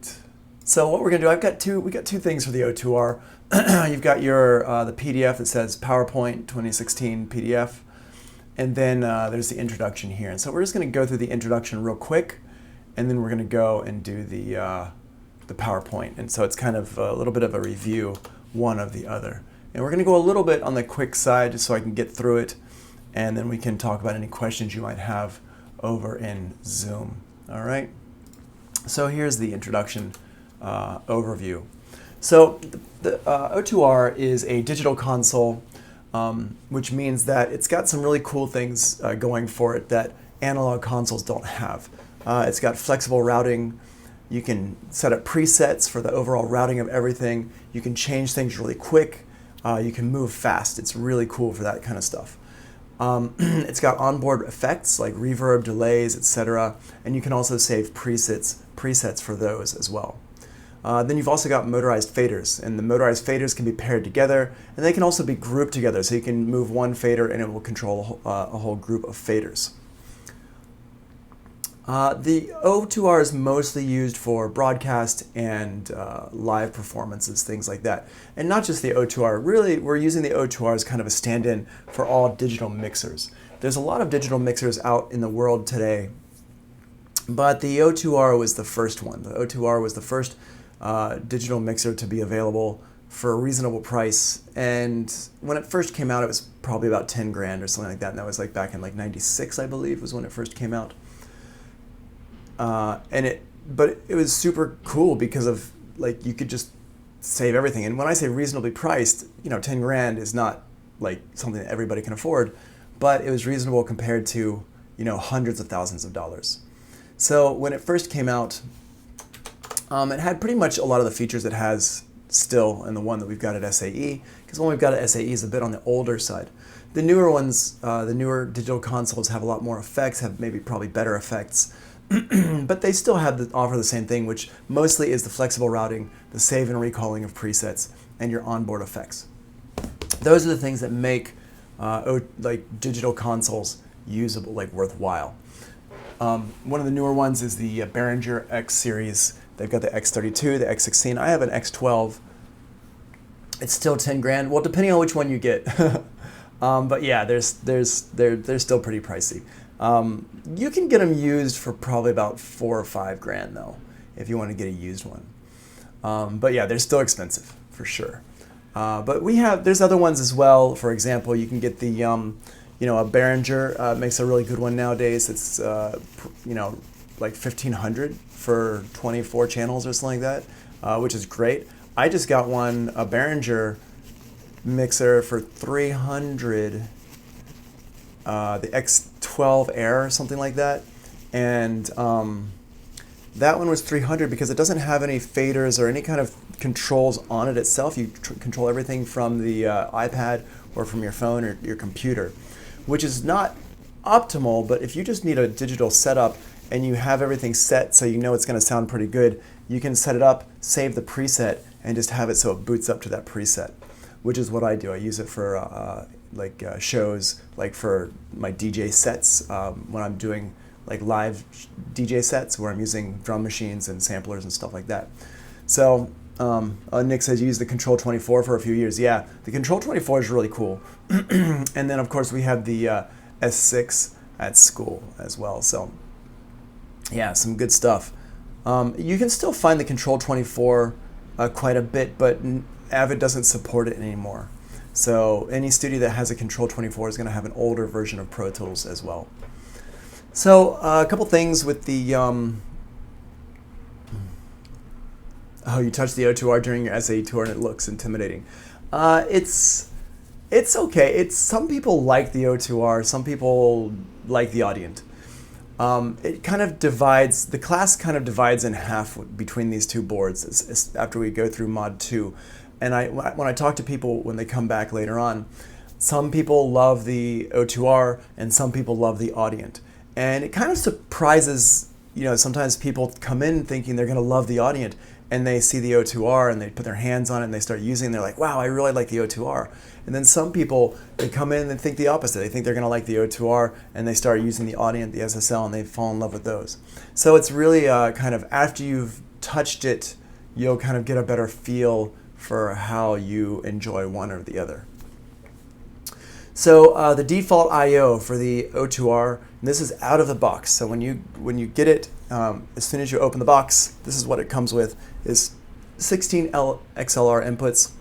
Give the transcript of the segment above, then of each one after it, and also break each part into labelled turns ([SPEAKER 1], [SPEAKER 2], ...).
[SPEAKER 1] right. So what we're gonna do, we got two things for the O2R. You've got your the PDF that says PowerPoint 2016 PDF, and then there's the introduction here. And so we're just gonna go through the introduction real quick, and then we're gonna go and do the PowerPoint. And so it's kind of a little bit of a review, one of the other. And we're gonna go a little bit on the quick side just so I can get through it, and then we can talk about any questions you might have over in Zoom. All right. So here's the introduction overview. So the O2R is a digital console, which means that it's got some really cool things going for it that analog consoles don't have. It's got flexible routing. You can set up presets for the overall routing of everything. You can change things really quick. You can move fast. It's really cool for that kind of stuff. It's got onboard effects like reverb, delays, etc. And you can also save presets for those as well. Then you've also got motorized faders, and the motorized faders can be paired together, and they can also be grouped together, so you can move one fader and it will control a whole group of faders. The O2R is mostly used for broadcast and live performances, things like that. And not just the O2R, really we're using the O2R as kind of a stand-in for all digital mixers. There's a lot of digital mixers out in the world today, but the O2R was the first one. The O2R was the first digital mixer to be available for a reasonable price. And when it first came out, it was probably about 10 grand or something like that. And that was like back in like 96, I believe, was when it first came out. But it was super cool because of like you could just save everything. And when I say reasonably priced, 10 grand is not like something that everybody can afford, but it was reasonable compared to hundreds of thousands of dollars. So when it first came out, it had pretty much a lot of the features it has still in the one that we've got at SAE, because the one we've got at SAE is a bit on the older side. The newer ones, the newer digital consoles have a lot more effects, have maybe probably better effects, but they still offer the same thing, which mostly is the flexible routing, the save and recalling of presets, and your onboard effects. Those are the things that make digital consoles usable, like worthwhile. One of the newer ones is the Behringer X series. They've got the X32, the X16. I have an X12. It's still 10 grand. Well, depending on which one you get. But yeah, they're still pretty pricey. You can get them used for probably about 4 or 5 grand though, if you want to get a used one. But yeah, they're still expensive for sure. But there's other ones as well. For example, you can get the, a Behringer makes a really good one nowadays. It's, like 1,500 for 24 channels or something like that, which is great. I just got a Behringer mixer for 300, the X12 Air or something like that. And that one was 300 because it doesn't have any faders or any kind of controls on it itself. You control everything from the iPad or from your phone or your computer, which is not optimal, but if you just need a digital setup and you have everything set so it's going to sound pretty good, you can set it up, save the preset, and just have it so it boots up to that preset, which is what I do. I use it for shows, like for my DJ sets, when I'm doing like live DJ sets where I'm using drum machines and samplers and stuff like that. So Nick says you use the Control 24 for a few years. Yeah, the Control 24 is really cool. And then of course we have the S6 at school as well. So yeah, some good stuff. You can still find the Control 24 quite a bit, but Avid doesn't support it anymore. So any studio that has a Control 24 is going to have an older version of Pro Tools as well. So a couple things with the you touched the O2R during your SAE tour and it looks intimidating. It's okay. Some people like the O2R, some people like the Audient. It kind of divides, the class kind of divides in half between these two boards after we go through Mod 2. And when I talk to people when they come back later on, some people love the O2R and some people love the Audient. And it kind of surprises, sometimes people come in thinking they're going to love the Audient and they see the O2R and they put their hands on it and they start using it and they're like, wow, I really like the O2R. And then some people, they come in and think the opposite. They think they're going to like the O2R and they start using the Audient, the SSL, and they fall in love with those. So it's really kind of after you've touched it, you'll kind of get a better feel for how you enjoy one or the other. So the default I/O for the O2R, this is out of the box. So when you get it, as soon as you open the box, this is what it comes with: is 16 XLR inputs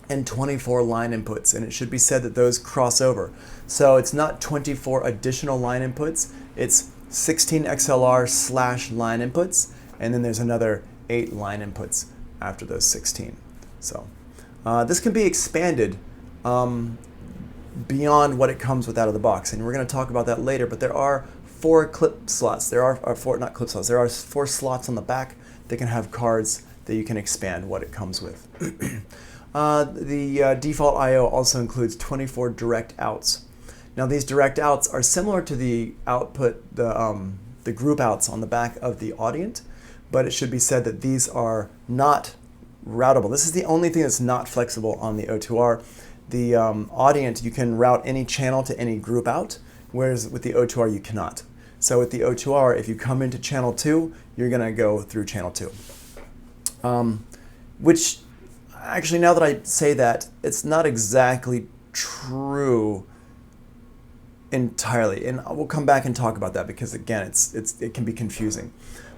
[SPEAKER 1] and 24 line inputs. And it should be said that those cross over. So it's not 24 additional line inputs. It's 16 XLR/line inputs, and then there's another 8 line inputs after those 16. So this can be expanded beyond what it comes with out of the box, and we're going to talk about that later. But there are 4 clip slots. There are 4, not clip slots. There are 4 slots on the back that can have cards that you can expand what it comes with. The default I/O also includes 24 direct outs. Now these direct outs are similar to the output, the group outs on the back of the Audient, but it should be said that these are not routable. This is the only thing that's not flexible on the O2R. The Audient, you can route any channel to any group out, whereas with the O2R you cannot. So with the O2R, if you come into channel 2, you're going to go through channel 2. Which, actually, now that I say that, it's not exactly true entirely. And we'll come back and talk about that because, again, it can be confusing.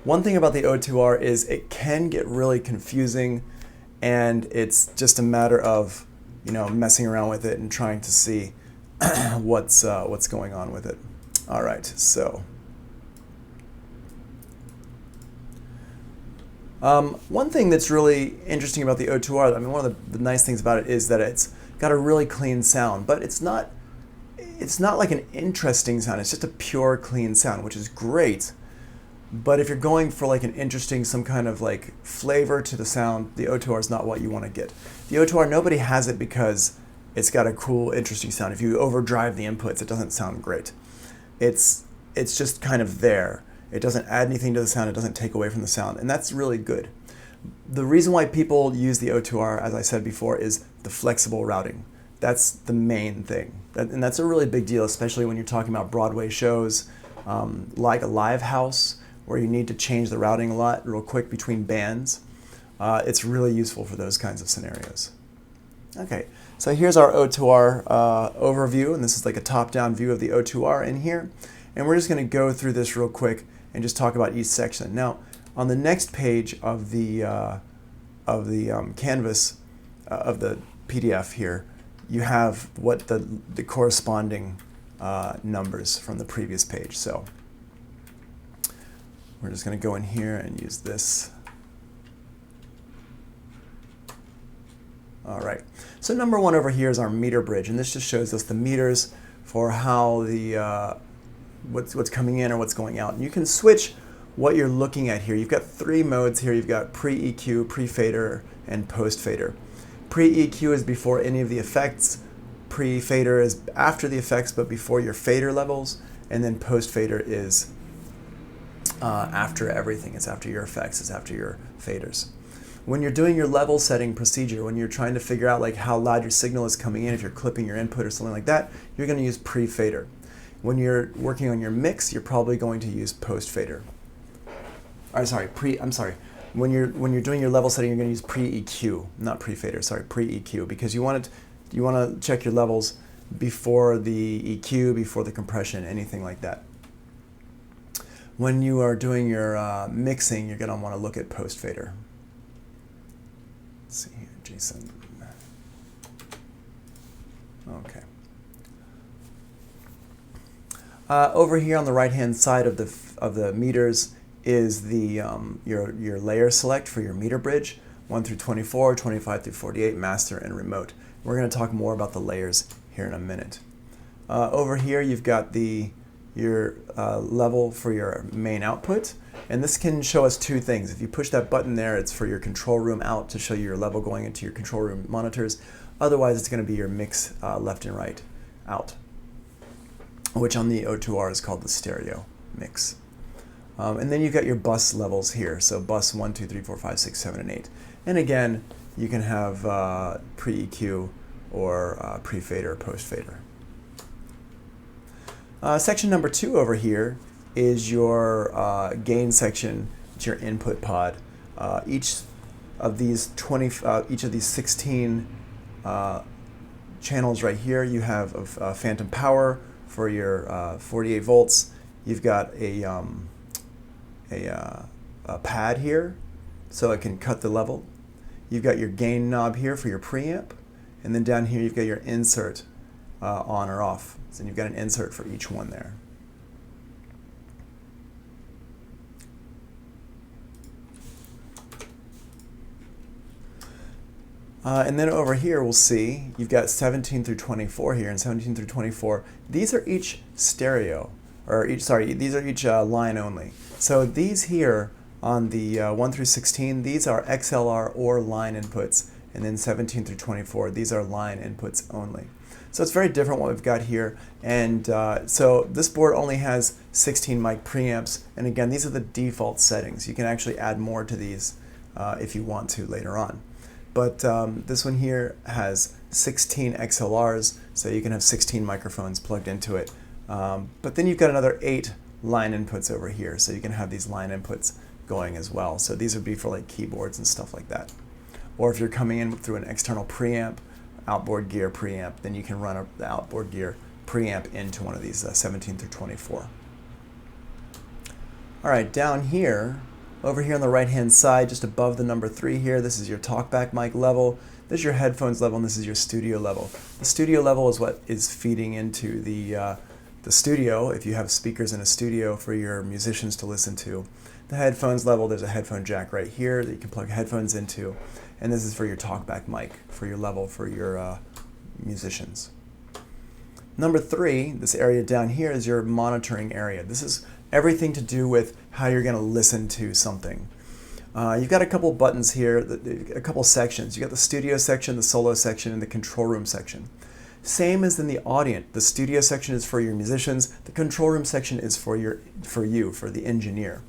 [SPEAKER 1] One thing about the O2R is it can get really confusing, and it's just a matter of messing around with it and trying to see what's going on with it. All right, so one thing that's really interesting about the O2R, I mean, one of the nice things about it is that it's got a really clean sound, but it's not like an interesting sound. It's just a pure clean sound, which is great. But if you're going for like an interesting, some kind of like flavor to the sound, the O2R is not what you want to get. The O2R, nobody has it because it's got a cool, interesting sound. If you overdrive the inputs, it doesn't sound great. It's just kind of there. It doesn't add anything to the sound. It doesn't take away from the sound, and that's really good. The reason why people use the O2R, as I said before, is the flexible routing. That's the main thing, and that's a really big deal, especially when you're talking about Broadway shows, like a live house, where you need to change the routing a lot real quick between bands. It's really useful for those kinds of scenarios. Okay, so here's our O2R overview, and this is like a top-down view of the O2R in here. And we're just going to go through this real quick and just talk about each section. Now, on the next page of the canvas of the PDF here, you have what the corresponding numbers from the previous page. So we're just going to go in here and use this. All right. So number 1 over here is our meter bridge, and this just shows us the meters for how the what's coming in or what's going out. And you can switch what you're looking at here. You've got 3 modes here. You've got pre-EQ, pre-fader, and post-fader. Pre-EQ is before any of the effects. Pre-fader is after the effects but before your fader levels. And then post-fader is after everything. It's after your effects. It's after your faders. When you're doing your level setting procedure, when you're trying to figure out like how loud your signal is coming in, if you're clipping your input or something like that, you're going to use pre-fader. When you're working on your mix, you're probably going to use post-fader. When you're doing your level setting, you're going to use pre-EQ, not pre-fader. Sorry, pre-EQ, because you want to check your levels before the EQ, before the compression, anything like that. When you are doing your mixing, you're going to want to look at post-fader. Let's see here, Jason. Okay. Over here on the right-hand side of the meters is the your layer select for your meter bridge, 1 through 24, 25 through 48, master, and remote. We're going to talk more about the layers here in a minute. Over here you've got your level for your main output, and this can show us 2 things. If you push that button there, it's for your control room out to show you your level going into your control room monitors. Otherwise, it's going to be your mix left and right out, which on the O2R is called the stereo mix. And then you've got your bus levels here. So bus 1, 2, 3, 4, 5, 6, 7, and 8. And again, you can have pre-EQ or pre-fader or post-fader. Section number 2 over here is your gain section. It's your input pod. each of these 16 channels right here, you have a phantom power for your 48 volts. You've got a pad here, so it can cut the level. You've got your gain knob here for your preamp, and then down here you've got your insert on or off. So you've got an insert for each one there. And then over here we'll see you've got 17 through 24 here, and 17 through 24, these are each stereo, or these are each line only. So these here on the 1 through 16, these are XLR or line inputs, and then 17 through 24, these are line inputs only. So it's very different what we've got here, and so this board only has 16 mic preamps, and again, these are the default settings. You can actually add more to these if you want to later on. But this one here has 16 XLRs, so you can have 16 microphones plugged into it. But then you've got another 8 line inputs over here, so you can have these line inputs going as well. So these would be for like keyboards and stuff like that. Or if you're coming in through an external preamp, outboard gear preamp, then you can run the outboard gear preamp into one of these 17 through 24. All right, down here, over here on the right hand side, just above the number 3 here, this is your talkback mic level, this is your headphones level, and this is your studio level. The studio level is what is feeding into the studio, if you have speakers in a studio for your musicians to listen to. The headphones level, there's a headphone jack right here that you can plug headphones into, and this is for your talkback mic, for your level for your musicians. Number 3, this area down here, is your monitoring area. This is everything to do with how you're going to listen to something. You've got a couple buttons here, a couple sections. You've got the studio section, the solo section, and the control room section. Same as in the Audient. The studio section is for your musicians. The control room section is for you, for the engineer.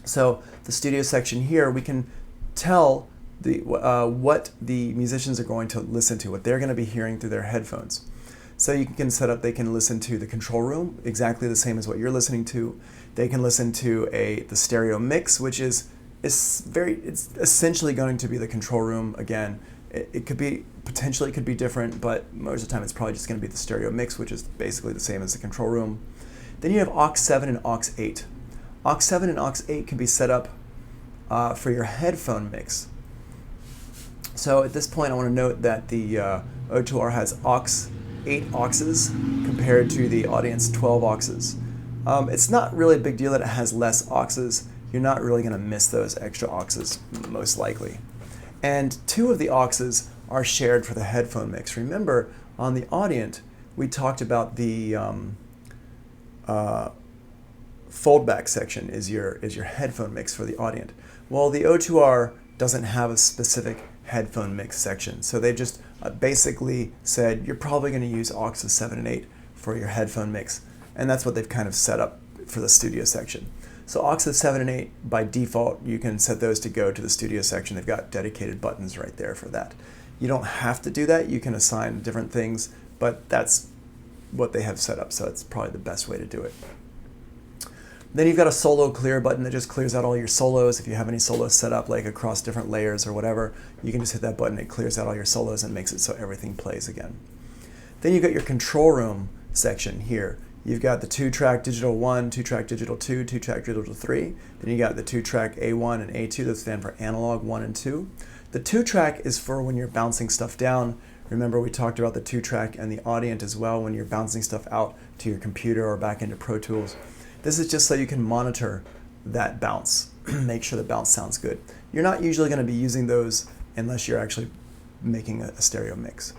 [SPEAKER 1] So the studio section here, we can tell what the musicians are going to listen to, what they're going to be hearing through their headphones. So you can set up, they can listen to the control room, exactly the same as what you're listening to. They can listen to the stereo mix, which is essentially going to be the control room again. It could be, potentially it could be different, but most of the time it's probably just going to be the stereo mix, which is basically the same as the control room. Then you have aux 7 and aux 8. Aux 7 and aux 8 can be set up for your headphone mix. So at this point I want to note that the O2R has 8 auxes compared to the Audient's 12 auxes. It's not really a big deal that it has less auxes. You're not really going to miss those extra auxes, most likely. And 2 of the auxes are shared for the headphone mix. Remember, on the Audient, we talked about the foldback section is your headphone mix for the Audient. Well, the O2R doesn't have a specific headphone mix section, so they just basically said you're probably going to use auxes 7 and 8 for your headphone mix, and that's what they've kind of set up for the studio section. So auxes 7 and 8, by default, you can set those to go to the studio section. They've got dedicated buttons right there for that. You don't have to do that. You can assign different things, but that's what they have set up, so it's probably the best way to do it. Then you've got a solo clear button that just clears out all your solos. If you have any solos set up like across different layers or whatever, you can just hit that button. It clears out all your solos and makes it so everything plays again. Then you've got your control room section here. You've got the 2-track digital 1, 2-track digital 2, 2-track digital 3. Then you got the 2-track A1 and A2 that stand for analog 1 and 2. The 2-track is for when you're bouncing stuff down. Remember, we talked about the 2-track and the Audient as well when you're bouncing stuff out to your computer or back into Pro Tools. This is just so you can monitor that bounce, make sure the bounce sounds good. You're not usually going to be using those unless you're actually making a stereo mix.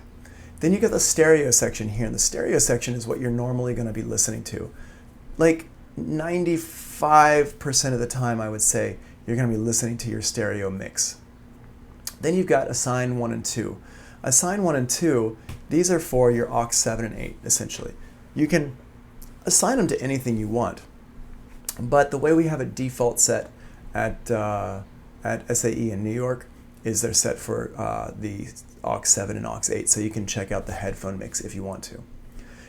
[SPEAKER 1] Then you get the stereo section here, and the stereo section is what you're normally going to be listening to. Like 95% of the time, I would say, you're going to be listening to your stereo mix. Then you've got assign 1 and 2. Assign 1 and 2, these are for your aux 7 and 8, essentially. You can assign them to anything you want. But the way we have it default set at SAE in New York is they're set for the aux 7 and aux 8, so you can check out the headphone mix if you want to.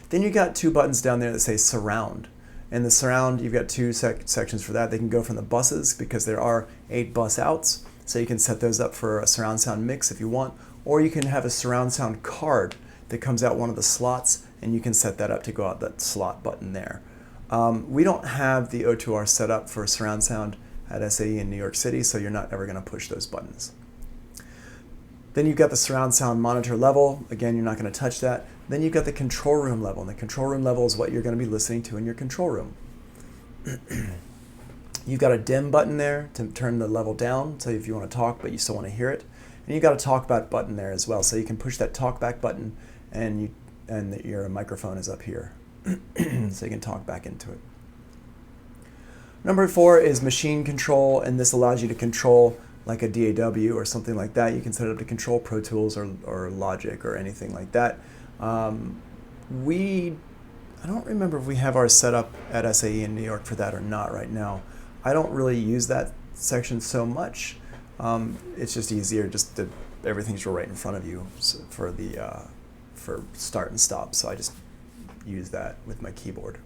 [SPEAKER 1] Then you got 2 buttons down there that say surround. And the surround, you've got two sections for that. They can go from the buses because there are 8 bus outs. So you can set those up for a surround sound mix if you want. Or you can have a surround sound card that comes out one of the slots, and you can set that up to go out that slot button there. We don't have the O2R set up for surround sound at SAE in New York City, so you're not ever going to push those buttons. Then you've got the surround sound monitor level. Again, you're not going to touch that. Then you've got the control room level, and the control room level is what you're going to be listening to in your control room. You've got a dim button there to turn the level down, so if you want to talk but you still want to hear it. And you've got a talkback button there as well, so you can push that talkback button and your microphone is up here, so you can talk back into it. Number 4 is machine control, and this allows you to control like a DAW or something like that. You can set it up to control Pro Tools or Logic or anything like that. I don't remember if we have ours set up at SAE in New York for that or not right now. I don't really use that section so much. It's just easier, just to, everything's right in front of you for start and stop. So I just use that with my keyboard.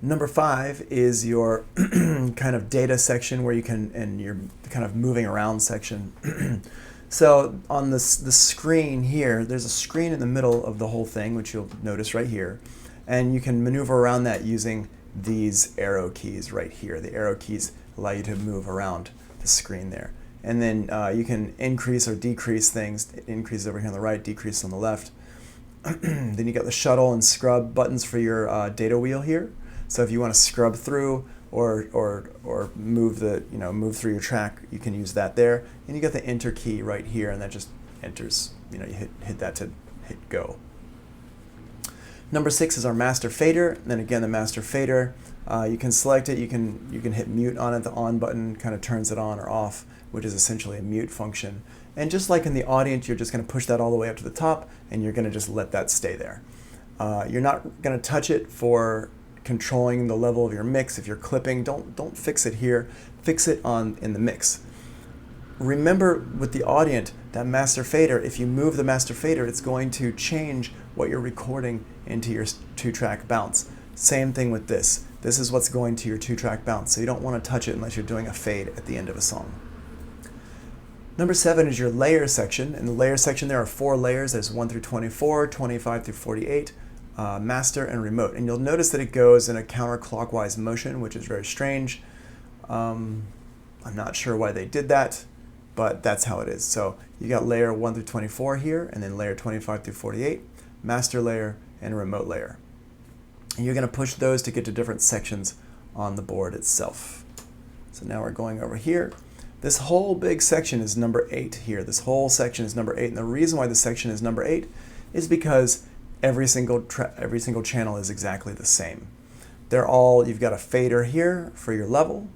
[SPEAKER 1] Number 5 is your kind of data section where you can, and your kind of moving around section. So on the screen here, there's a screen in the middle of the whole thing, which you'll notice right here. And you can maneuver around that using these arrow keys right here. The arrow keys allow you to move around the screen there. And then you can increase or decrease things. Increase over here on the right, decrease on the left. Then you got the shuttle and scrub buttons for your data wheel here. So if you want to scrub through or move move through your track, you can use that there. And you got the enter key right here, and that just enters. You hit that to hit go. Number 6 is our master fader. And then again, the master fader, you can select it. You can hit mute on it. The on button kind of turns it on or off, which is essentially a mute function. And just like in the audience, you're just going to push that all the way up to the top, and you're going to just let that stay there. You're not going to touch it for controlling the level of your mix. If you're clipping, don't fix it here. Fix it in the mix. Remember with the audient, that master fader, if you move the master fader, it's going to change what you're recording into your 2-track bounce. Same thing with this. This is what's going to your 2-track bounce, so you don't want to touch it unless you're doing a fade at the end of a song. Number 7 is your layer section. In the layer section, there are 4 layers. There's 1 through 24, 25 through 48, master, and remote. And you'll notice that it goes in a counterclockwise motion, which is very strange. I'm not sure why they did that, but that's how it is. So you got layer 1 through 24 here, and then layer 25 through 48, master layer, and remote layer. And you're going to push those to get to different sections on the board itself. So now we're going over here. This whole big section is number 8 here. This whole section is number 8, and the reason why this section is number 8 is because every single channel is exactly the same. You've got a fader here for your level,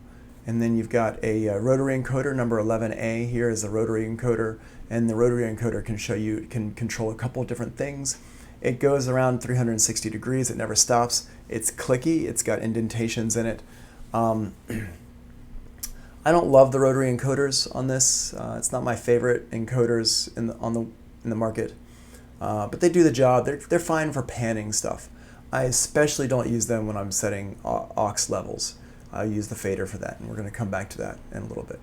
[SPEAKER 1] and then you've got a rotary encoder. Number 11A here is the rotary encoder, and the rotary encoder can control a couple of different things. It goes around 360 degrees. It never stops. It's clicky. It's got indentations in it. I don't love the rotary encoders on this. It's not my favorite encoders in the market, but they do the job. They're fine for panning stuff. I especially don't use them when I'm setting aux levels. I use the fader for that, and we're going to come back to that in a little bit.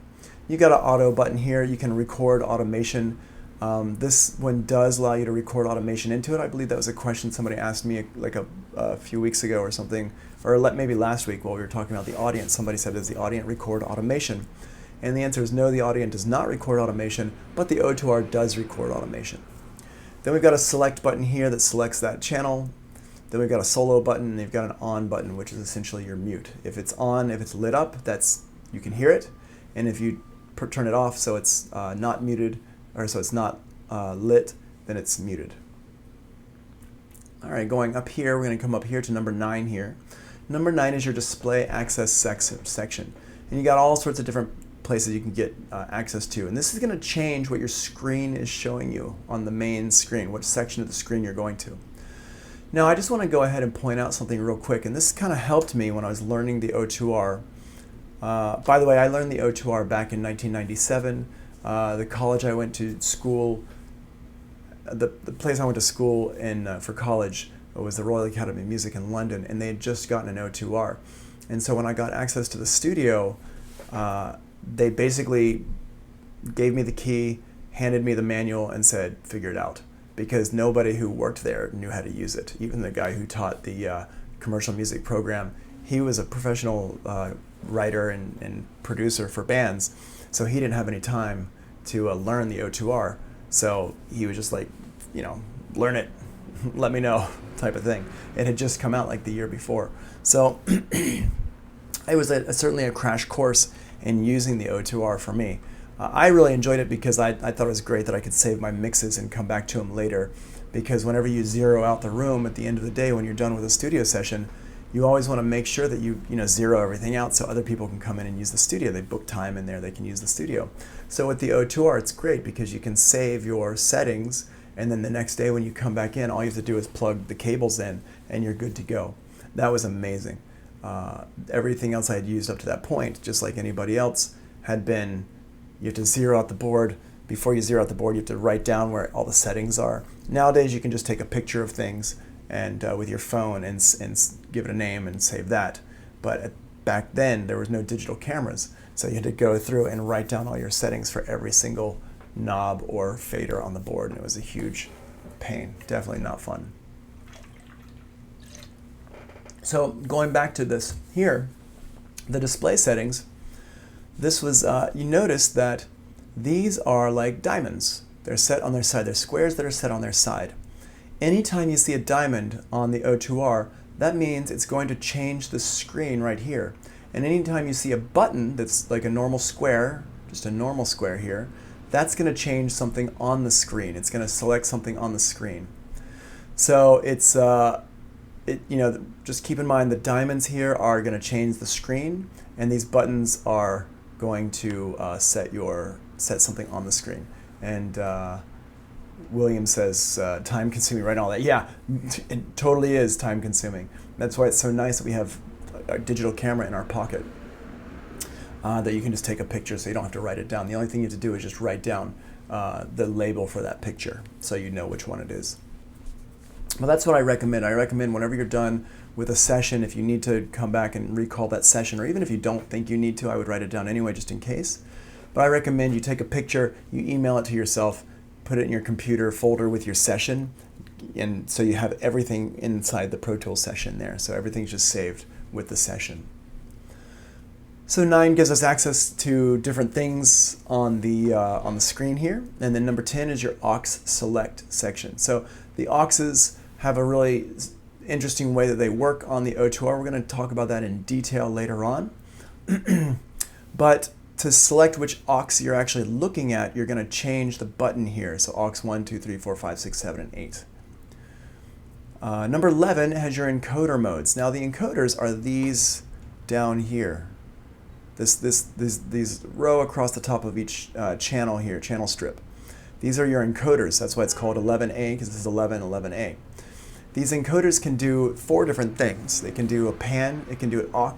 [SPEAKER 1] You got an auto button here. You can record automation. This one does allow you to record automation into it. I believe that was a question somebody asked me like a few weeks ago or something, or maybe last week while we were talking about the audient. Somebody said, does the audient record automation? And the answer is no, the audient does not record automation, but the O2R does record automation. Then we've got a select button here that selects that channel. Then we've got a solo button, and you've got an on button, which is essentially your mute. If it's on, if it's lit up, you can hear it. And if you turn it off so it's not muted, or so it's not lit, then it's muted. All right, going up here, we're going to come up here to number 9 here. Number 9 is your display access section. And you got all sorts of different places you can get access to. And this is going to change what your screen is showing you on the main screen, what section of the screen you're going to. Now, I just want to go ahead and point out something real quick, and this kind of helped me when I was learning the O2R. By the way, I learned the O2R back in 1997. The college I went to school, the place I went to school in for college It was the Royal Academy of Music in London, and they had just gotten an O2R. And so when I got access to the studio, they basically gave me the key, handed me the manual, and said, figure it out. Because nobody who worked there knew how to use it. Even the guy who taught the commercial music program, he was a professional writer and producer for bands, so he didn't have any time to learn the O2R. So he was just like, learn it, let me know, type of thing. It had just come out like the year before. So it was certainly a crash course in using the O2R for me. I really enjoyed it because I thought it was great that I could save my mixes and come back to them later. Because whenever you zero out the room at the end of the day when you're done with a studio session, you always want to make sure that you zero everything out so other people can come in and use the studio. They book time in there, they can use the studio. So with the O2R, it's great because you can save your settings, and then the next day when you come back in, all you have to do is plug the cables in and you're good to go. That was amazing. Everything else I had used up to that point, just like anybody else, had been, you have to zero out the board. Before you zero out the board, you have to write down where all the settings are. Nowadays, you can just take a picture of things and with your phone and give it a name and save that. But back then, there was no digital cameras, so you had to go through and write down all your settings for every single knob or fader on the board, and it was a huge pain. Definitely not fun. So going back to this here, the display settings, this was, you notice that these are like diamonds. They're set on their side. They're squares that are set on their side. Anytime you see a diamond on the O2R, that means it's going to change the screen right here. And anytime you see a button that's like a normal square, just a normal square here, that's going to change something on the screen. It's going to select something on the screen. So it's, just keep in mind the diamonds here are going to change the screen, and these buttons are going to set something on the screen. And William says time consuming, right? And all that. Yeah, it totally is time consuming. That's why it's so nice that we have a digital camera in our pocket that you can just take a picture, so you don't have to write it down. The only thing you have to do is just write down the label for that picture so you know which one it is. Well, that's what I recommend. I recommend whenever you're done with a session, if you need to come back and recall that session, or even if you don't think you need to, I would write it down anyway just in case. But I recommend you take a picture, you email it to yourself, put it in your computer folder with your session, and so you have everything inside the Pro Tools session there. So everything's just saved with the session. So 9 gives us access to different things on the screen here, and then number 10 is your aux select section. So the auxes have a really interesting way that they work on the O2R. We're going to talk about that in detail later on. But to select which aux you're actually looking at, you're going to change the button here. So aux 1, 2, 3, 4, 5, 6, 7, and 8. Number 11 has your encoder modes. Now the encoders are these down here. These row across the top of each channel here, channel strip. These are your encoders. That's why it's called 11A, because this is 11, 11A. These encoders can do 4 different things. They can do a pan, it can do an aux,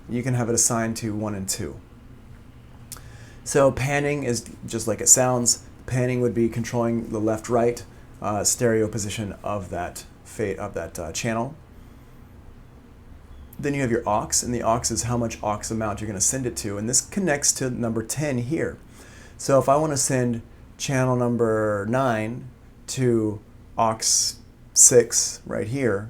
[SPEAKER 1] and you can have it assigned to 1 and 2. So panning is just like it sounds. Panning would be controlling the left-right stereo position of that channel. Then you have your aux, and the aux is how much aux amount you're going to send it to, and this connects to number 10 here. So if I want to send channel number 9 to aux 6 right here,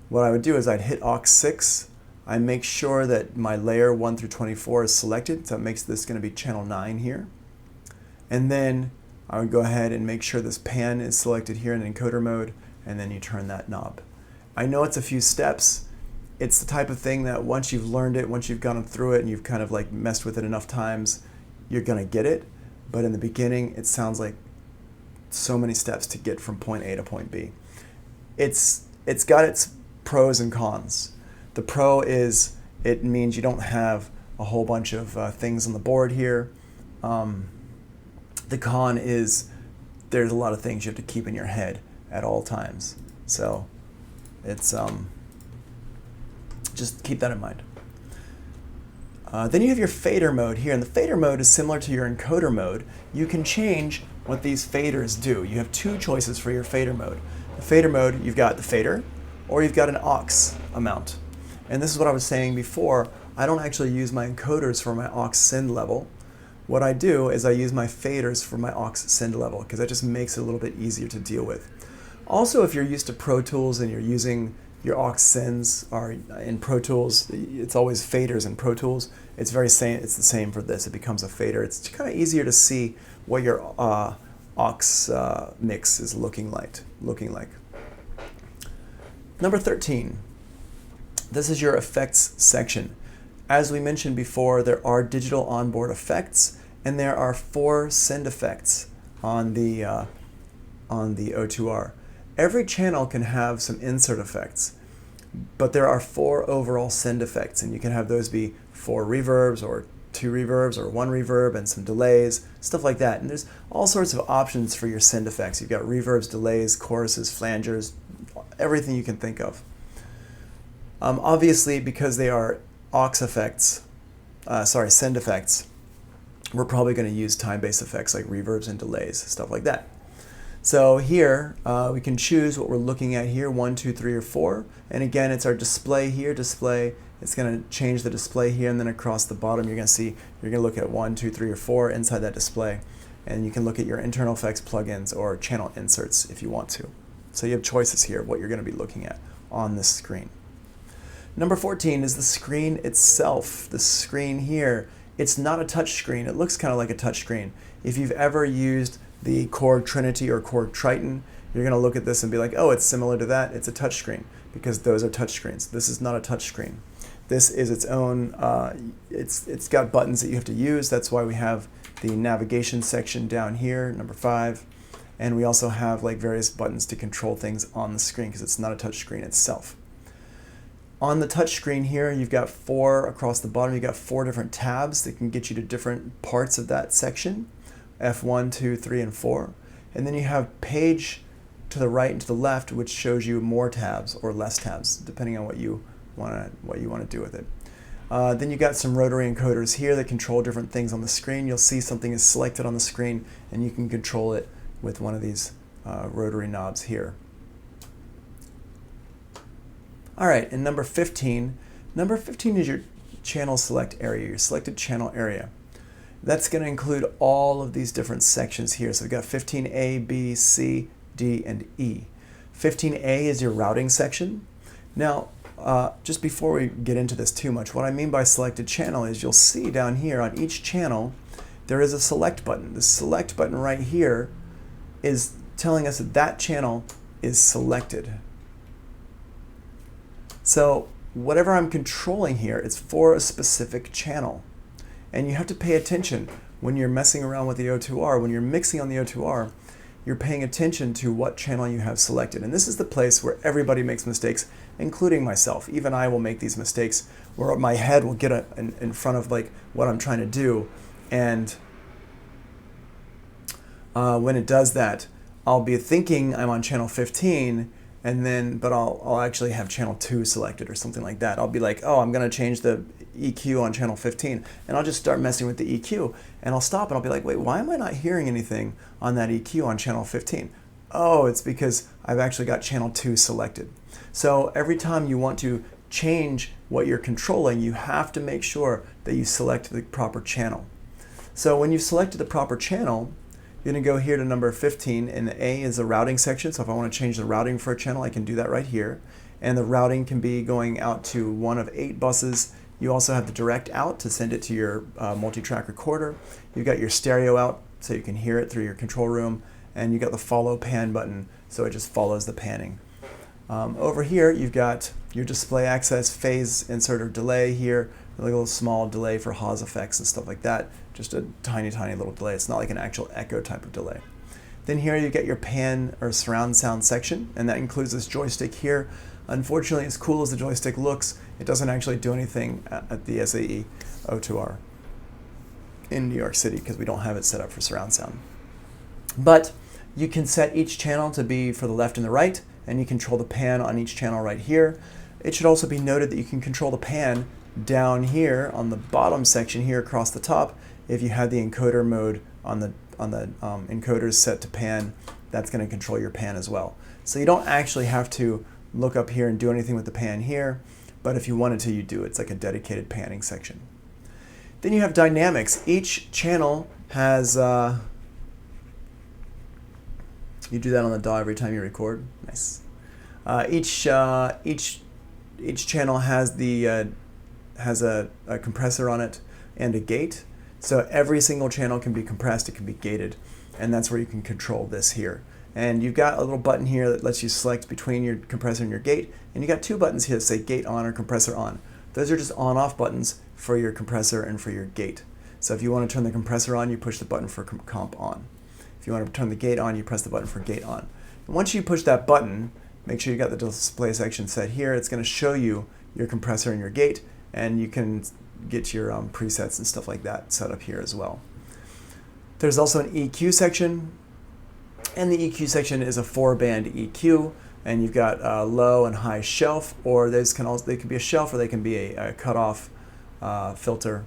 [SPEAKER 1] what I would do is I'd hit aux 6. I make sure that my layer 1 through 24 is selected, so it makes this going to be channel 9 here. And then I would go ahead and make sure this pan is selected here in encoder mode, and then you turn that knob. I know it's a few steps. It's the type of thing that once you've learned it, once you've gone through it and you've kind of like messed with it enough times, you're going to get it. But in the beginning, it sounds like so many steps to get from point A to point B. It's got its pros and cons. The pro is it means you don't have a whole bunch of things on the board here. The con is there's a lot of things you have to keep in your head at all times. So it's just keep that in mind. Then you have your fader mode here, and the fader mode is similar to your encoder mode. You can change what these faders do. You have 2 choices for your fader mode. The fader mode, you've got the fader, or you've got an aux amount. And this is what I was saying before. I don't actually use my encoders for my aux send level. What I do is I use my faders for my aux send level, because that just makes it a little bit easier to deal with. Also, if you're used to Pro Tools and you're using your aux sends, or in Pro Tools, it's always faders in Pro Tools. It's the same for this. It becomes a fader. It's kind of easier to see what your aux mix is looking like. Number 13. This is your effects section. As we mentioned before, there are digital onboard effects, and there are 4 send effects on the O2R. Every channel can have some insert effects, but there are 4 overall send effects, and you can have those be 4 reverbs or 2 reverbs or 1 reverb and some delays, stuff like that. And there's all sorts of options for your send effects. You've got reverbs, delays, choruses, flangers, everything you can think of. Obviously, because they are send effects, we're probably going to use time-based effects like reverbs and delays, stuff like that. So here, we can choose what we're looking at here, 1, 2, 3, or 4. And again, it's our display here, display. It's going to change the display here, and then across the bottom, you're going to look at 1, 2, 3, or 4 inside that display. And you can look at your internal effects plugins or channel inserts if you want to. So you have choices here of what you're going to be looking at on this screen. Number 14 is the screen itself. The screen here, it's not a touch screen. It looks kind of like a touch screen. If you've ever used the Korg Trinity or Korg Triton, you're going to look at this and be like, oh, it's similar to that. It's a touch screen, because those are touch screens. This is not a touch screen. This is its own, it's got buttons that you have to use. That's why we have the navigation section down here, number 5. And we also have like various buttons to control things on the screen, because it's not a touch screen itself. On the touch screen here, you've got 4 across the bottom. You've got 4 different tabs that can get you to different parts of that section, F1, 2, 3, and 4. And then you have page to the right and to the left, which shows you more tabs or less tabs, depending on what you want to do with it. Then you got some rotary encoders here that control different things on the screen. You'll see something is selected on the screen, and you can control it with one of these rotary knobs here. All right, and number 15. Number 15 is your channel select area, your selected channel area. That's going to include all of these different sections here. So we've got 15A, B, C, D, and E. 15A is your routing section. Now, just before we get into this too much, what I mean by selected channel is you'll see down here on each channel, there is a select button. The select button right here is telling us that that channel is selected. So whatever I'm controlling here, it's for a specific channel. And you have to pay attention when you're messing around with the O2R. When you're mixing on the O2R, you're paying attention to what channel you have selected. And this is the place where everybody makes mistakes, including myself. Even I will make these mistakes where my head will get in front of like what I'm trying to do. And when it does that, I'll be thinking I'm on channel 15, but I'll actually have channel 2 selected or something like that. I'll be like, oh, I'm going to change the EQ on channel 15, and I'll just start messing with the EQ, and I'll stop and I'll be like, wait, why am I not hearing anything on that EQ on channel 15? Oh, it's because I've actually got channel 2 selected. So every time you want to change what you're controlling, you have to make sure that you select the proper channel. So when you've selected the proper channel, you're going to go here to number 15, and the A is the routing section. So if I want to change the routing for a channel, I can do that right here. And the routing can be going out to one of 8 buses. You also have the direct out to send it to your multi-track recorder. You've got your stereo out so you can hear it through your control room. And you got the follow pan button, so it just follows the panning. Over here, you've got your display access, phase insert or delay here, a little small delay for Haas effects and stuff like that. Just a tiny, tiny little delay. It's not like an actual echo type of delay. Then here you get your pan or surround sound section, and that includes this joystick here. Unfortunately, as cool as the joystick looks, it doesn't actually do anything at the SAE O2R in New York City because we don't have it set up for surround sound. But you can set each channel to be for the left and the right, and you control the pan on each channel right here. It should also be noted that you can control the pan down here on the bottom section here across the top. If you have the encoder mode on the encoders set to pan, that's going to control your pan as well. So you don't actually have to look up here and do anything with the pan here, but if you wanted to, you do. It's like a dedicated panning section. Then you have dynamics. Each channel has, you do that on the DAW every time you record. Nice. Each channel has a compressor on it and a gate. So every single channel can be compressed, it can be gated, and that's where you can control this here. And you've got a little button here that lets you select between your compressor and your gate, and you got two buttons here that say gate on or compressor on. Those are just on-off buttons for your compressor and for your gate. So if you want to turn the compressor on, you push the button for comp on. If you want to turn the gate on, you press the button for gate on. And once you push that button, make sure you got the display section set here. It's going to show you your compressor and your gate, and you can get your presets and stuff like that set up here as well. There's also an EQ section, and the EQ section is a 4-band EQ, and you've got low and high shelf, or they can be a shelf or they can be a cutoff filter.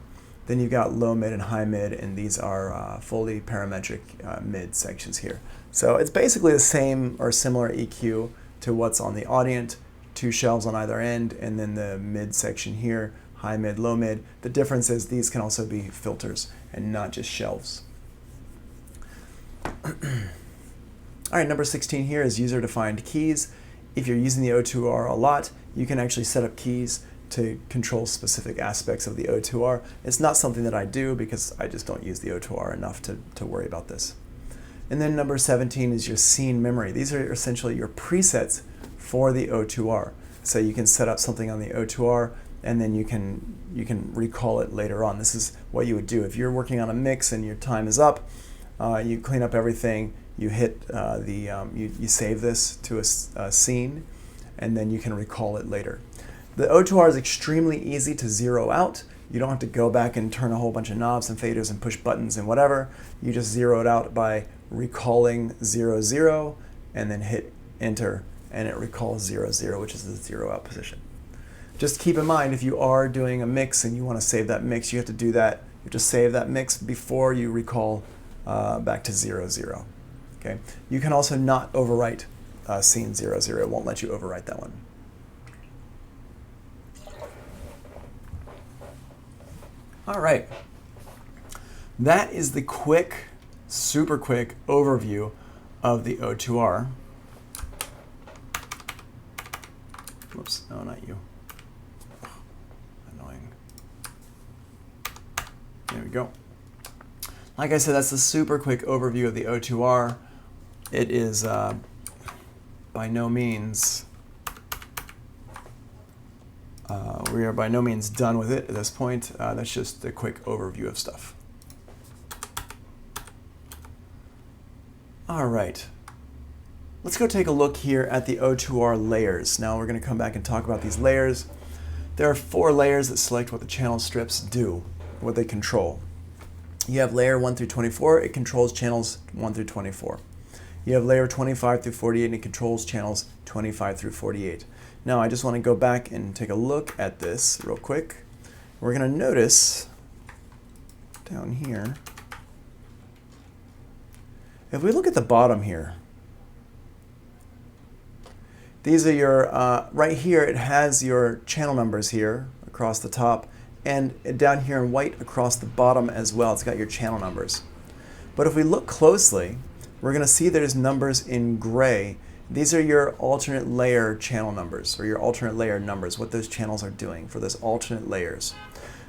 [SPEAKER 1] Then you've got low mid and high mid, and these are fully parametric mid sections here. So it's basically the same or similar EQ to what's on the Audient, two shelves on either end, and then the mid section here, high mid, low mid. The difference is these can also be filters and not just shelves. All right, number 16 here is user-defined keys. If you're using the O2R a lot, you can actually set up keys to control specific aspects of the O2R. It's not something that I do because I just don't use the O2R enough to worry about this. And then number 17 is your scene memory. These are essentially your presets for the O2R. So you can set up something on the O2R, and then you can recall it later on. This is what you would do. If you're working on a mix and your time is up, you clean up everything, you hit you save this to a scene, and then you can recall it later. The O2R is extremely easy to zero out. You don't have to go back and turn a whole bunch of knobs and faders and push buttons and whatever. You just zero it out by recalling 0, 0, and then hit enter, and it recalls 0, 0, which is the zero out position. Just keep in mind, if you are doing a mix and you want to save that mix, you have to do that. You have to save that mix before you recall back to 0, 0. Okay. You can also not overwrite scene 0, 0. It won't let you overwrite that one. All right. That is the quick, super quick overview of the O2R. Whoops, no, not you. Annoying. There we go. Like I said, that's the super quick overview of the O2R. It is by no means, we are by no means done with it at this point. That's just a quick overview of stuff. All right. Let's go take a look here at the O2R layers. Now we're going to come back and talk about these layers. There are 4 layers that select what the channel strips do, what they control. You have layer 1 through 24, it controls channels 1 through 24. You have layer 25 through 48, and it controls channels 25 through 48. Now I just want to go back and take a look at this real quick. We're going to notice down here, if we look at the bottom here, these are your, right here it has your channel numbers here across the top, and down here in white across the bottom as well, it's got your channel numbers. But if we look closely, we're going to see there's numbers in gray. These are your alternate layer channel numbers, or your alternate layer numbers, what those channels are doing for those alternate layers.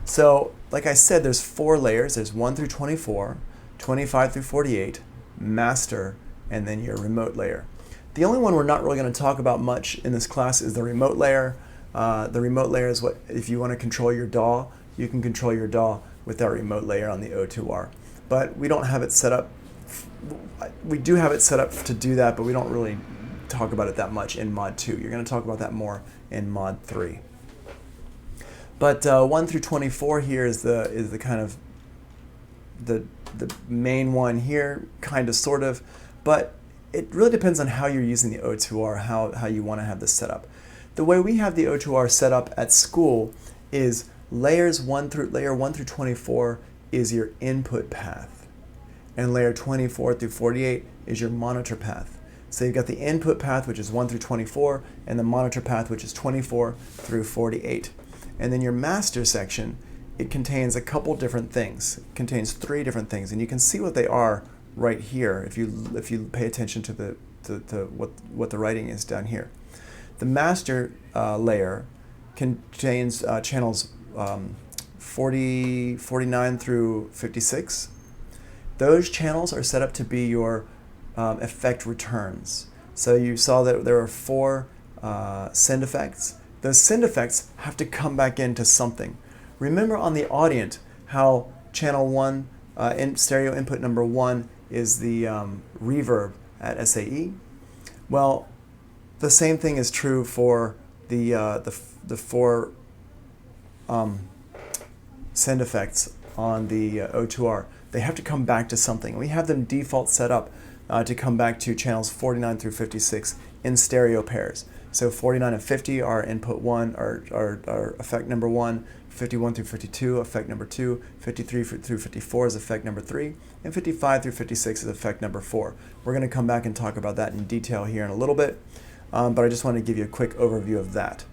[SPEAKER 1] So, like I said, there's 4 layers. There's 1 through 24, 25 through 48, master, and then your remote layer. The only one we're not really going to talk about much in this class is the remote layer. The remote layer is what, if you want to control your DAW, you can control your DAW with that remote layer on the O2R. But we don't have it set up. We do have it set up to do that, but we don't really talk about it that much in Mod 2. You're going to talk about that more in Mod 3. But 1 through 24 here is the kind of the main one here, kind of, sort of. But it really depends on how you're using the O2R, how you want to have this set up. The way we have the O2R set up at school is layer 1 through 24 is your input path, and layer 24 through 48 is your monitor path. So you've got the input path, which is 1 through 24, and the monitor path, which is 24 through 48. And then your master section, it contains a couple different things. It contains 3 different things, and you can see what they are right here if you pay attention to what the writing is down here. The master layer contains channels 49 through 56. Those channels are set up to be your effect returns. So you saw that there are 4 send effects. Those send effects have to come back into something. Remember on the audient how channel 1, in stereo input number 1 is the reverb at SAE? Well, the same thing is true for the 4 send effects on the O2R. They have to come back to something. We have them default set up to come back to channels 49 through 56 in stereo pairs. So 49 and 50 are input 1, are effect number 1, 51 through 52, effect number 2, 53 through 54 is effect number 3, and 55 through 56 is effect number 4. We're going to come back and talk about that in detail here in a little bit, but I just want to give you a quick overview of that.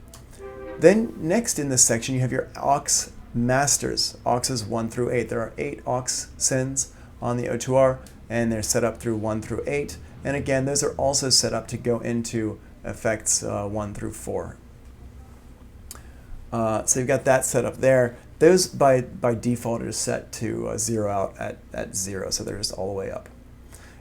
[SPEAKER 1] Then next in this section you have your aux masters, auxes 1 through 8. There are 8 aux sends on the O2R, and they're set up through 1 through 8. And again, those are also set up to go into effects 1 through 4. So you've got that set up there. Those by default are set to 0 out at 0, so they're just all the way up.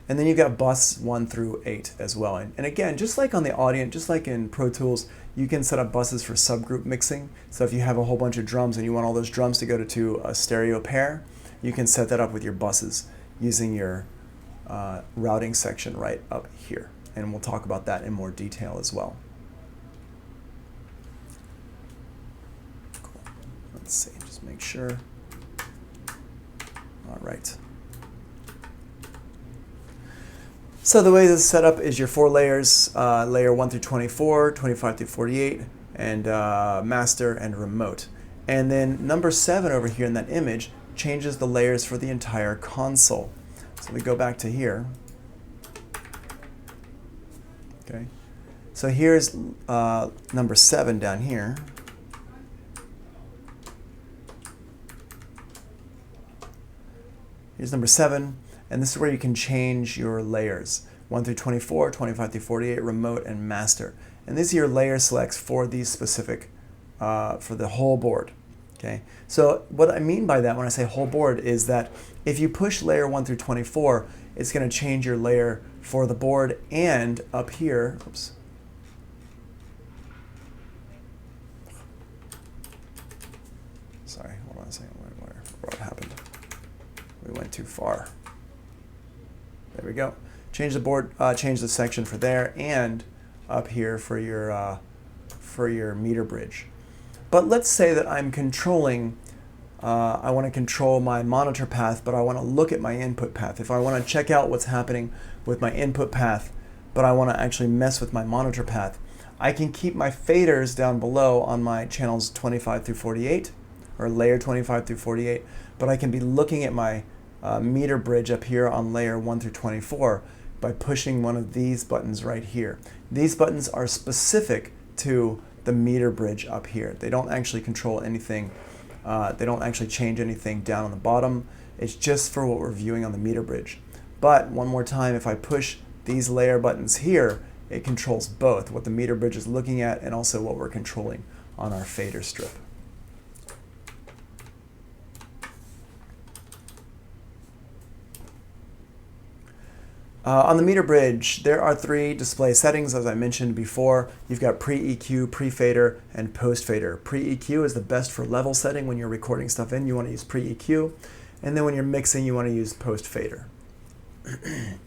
[SPEAKER 1] And then you've got bus 1 through 8 as well. And again, just like on the audient, just like in Pro Tools, you can set up buses for subgroup mixing. So if you have a whole bunch of drums and you want all those drums to go to a stereo pair, you can set that up with your buses using your routing section right up here. And we'll talk about that in more detail as well. Cool. Let's see, just make sure. All right. So the way this is set up is your 4 layers, layer 1 through 24, 25 through 48, and master and remote. And then number 7 over here in that image changes the layers for the entire console. So we go back to here. Okay. So here's number 7 down here. Here's number 7. And this is where you can change your layers, 1 through 24, 25 through 48, remote, and master. And these are your layer selects for these specific, for the whole board. Okay. So what I mean by that when I say whole board is that if you push layer 1 through 24, it's going to change your layer for the board, and up here, oops. Sorry, hold on a second, what happened? We went too far. There we go. Change the board, change the section for there, and up here for your meter bridge. But let's say that I'm controlling, I want to control my monitor path, but I want to look at my input path. If I want to check out what's happening with my input path, but I want to actually mess with my monitor path, I can keep my faders down below on my channels 25 through 48, or layer 25 through 48, but I can be looking at my meter bridge up here on layer 1 through 24 by pushing one of these buttons right here. These buttons are specific to the meter bridge up here. They don't actually control anything. They don't actually change anything down on the bottom. It's just for what we're viewing on the meter bridge. But one more time, if I push these layer buttons here, it controls both what the meter bridge is looking at and also what we're controlling on our fader strip. On the meter bridge, there are 3 display settings, as I mentioned before. You've got pre-EQ, pre-fader, and post-fader. Pre-EQ is the best for level setting. When you're recording stuff in, you want to use pre-EQ. And then when you're mixing, you want to use post-fader. The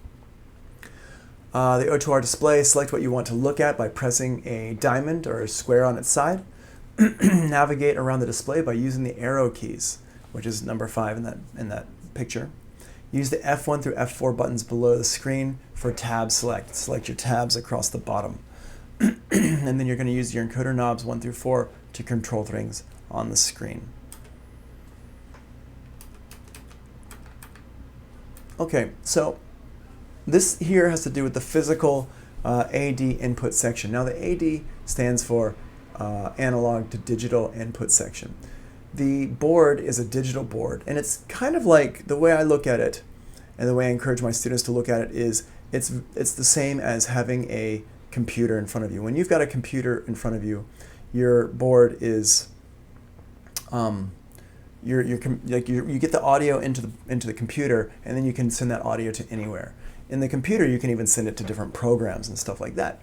[SPEAKER 1] O2R display, select what you want to look at by pressing a diamond or a square on its side. Navigate around the display by using the arrow keys, which is number 5 in that picture. Use the F1 through F4 buttons below the screen for tab select. Select your tabs across the bottom. And then you're going to use your encoder knobs 1 through 4 to control things on the screen. Okay, so This here has to do with the physical AD input section. Now the AD stands for analog to digital input section. The board is a digital board, and it's kind of like, the way I look at it and the way I encourage my students to look at it is it's the same as having a computer in front of you. When you've got a computer in front of you, your board is you get the audio into the computer, and then you can send that audio to anywhere. In the computer, you can even send it to different programs and stuff like that.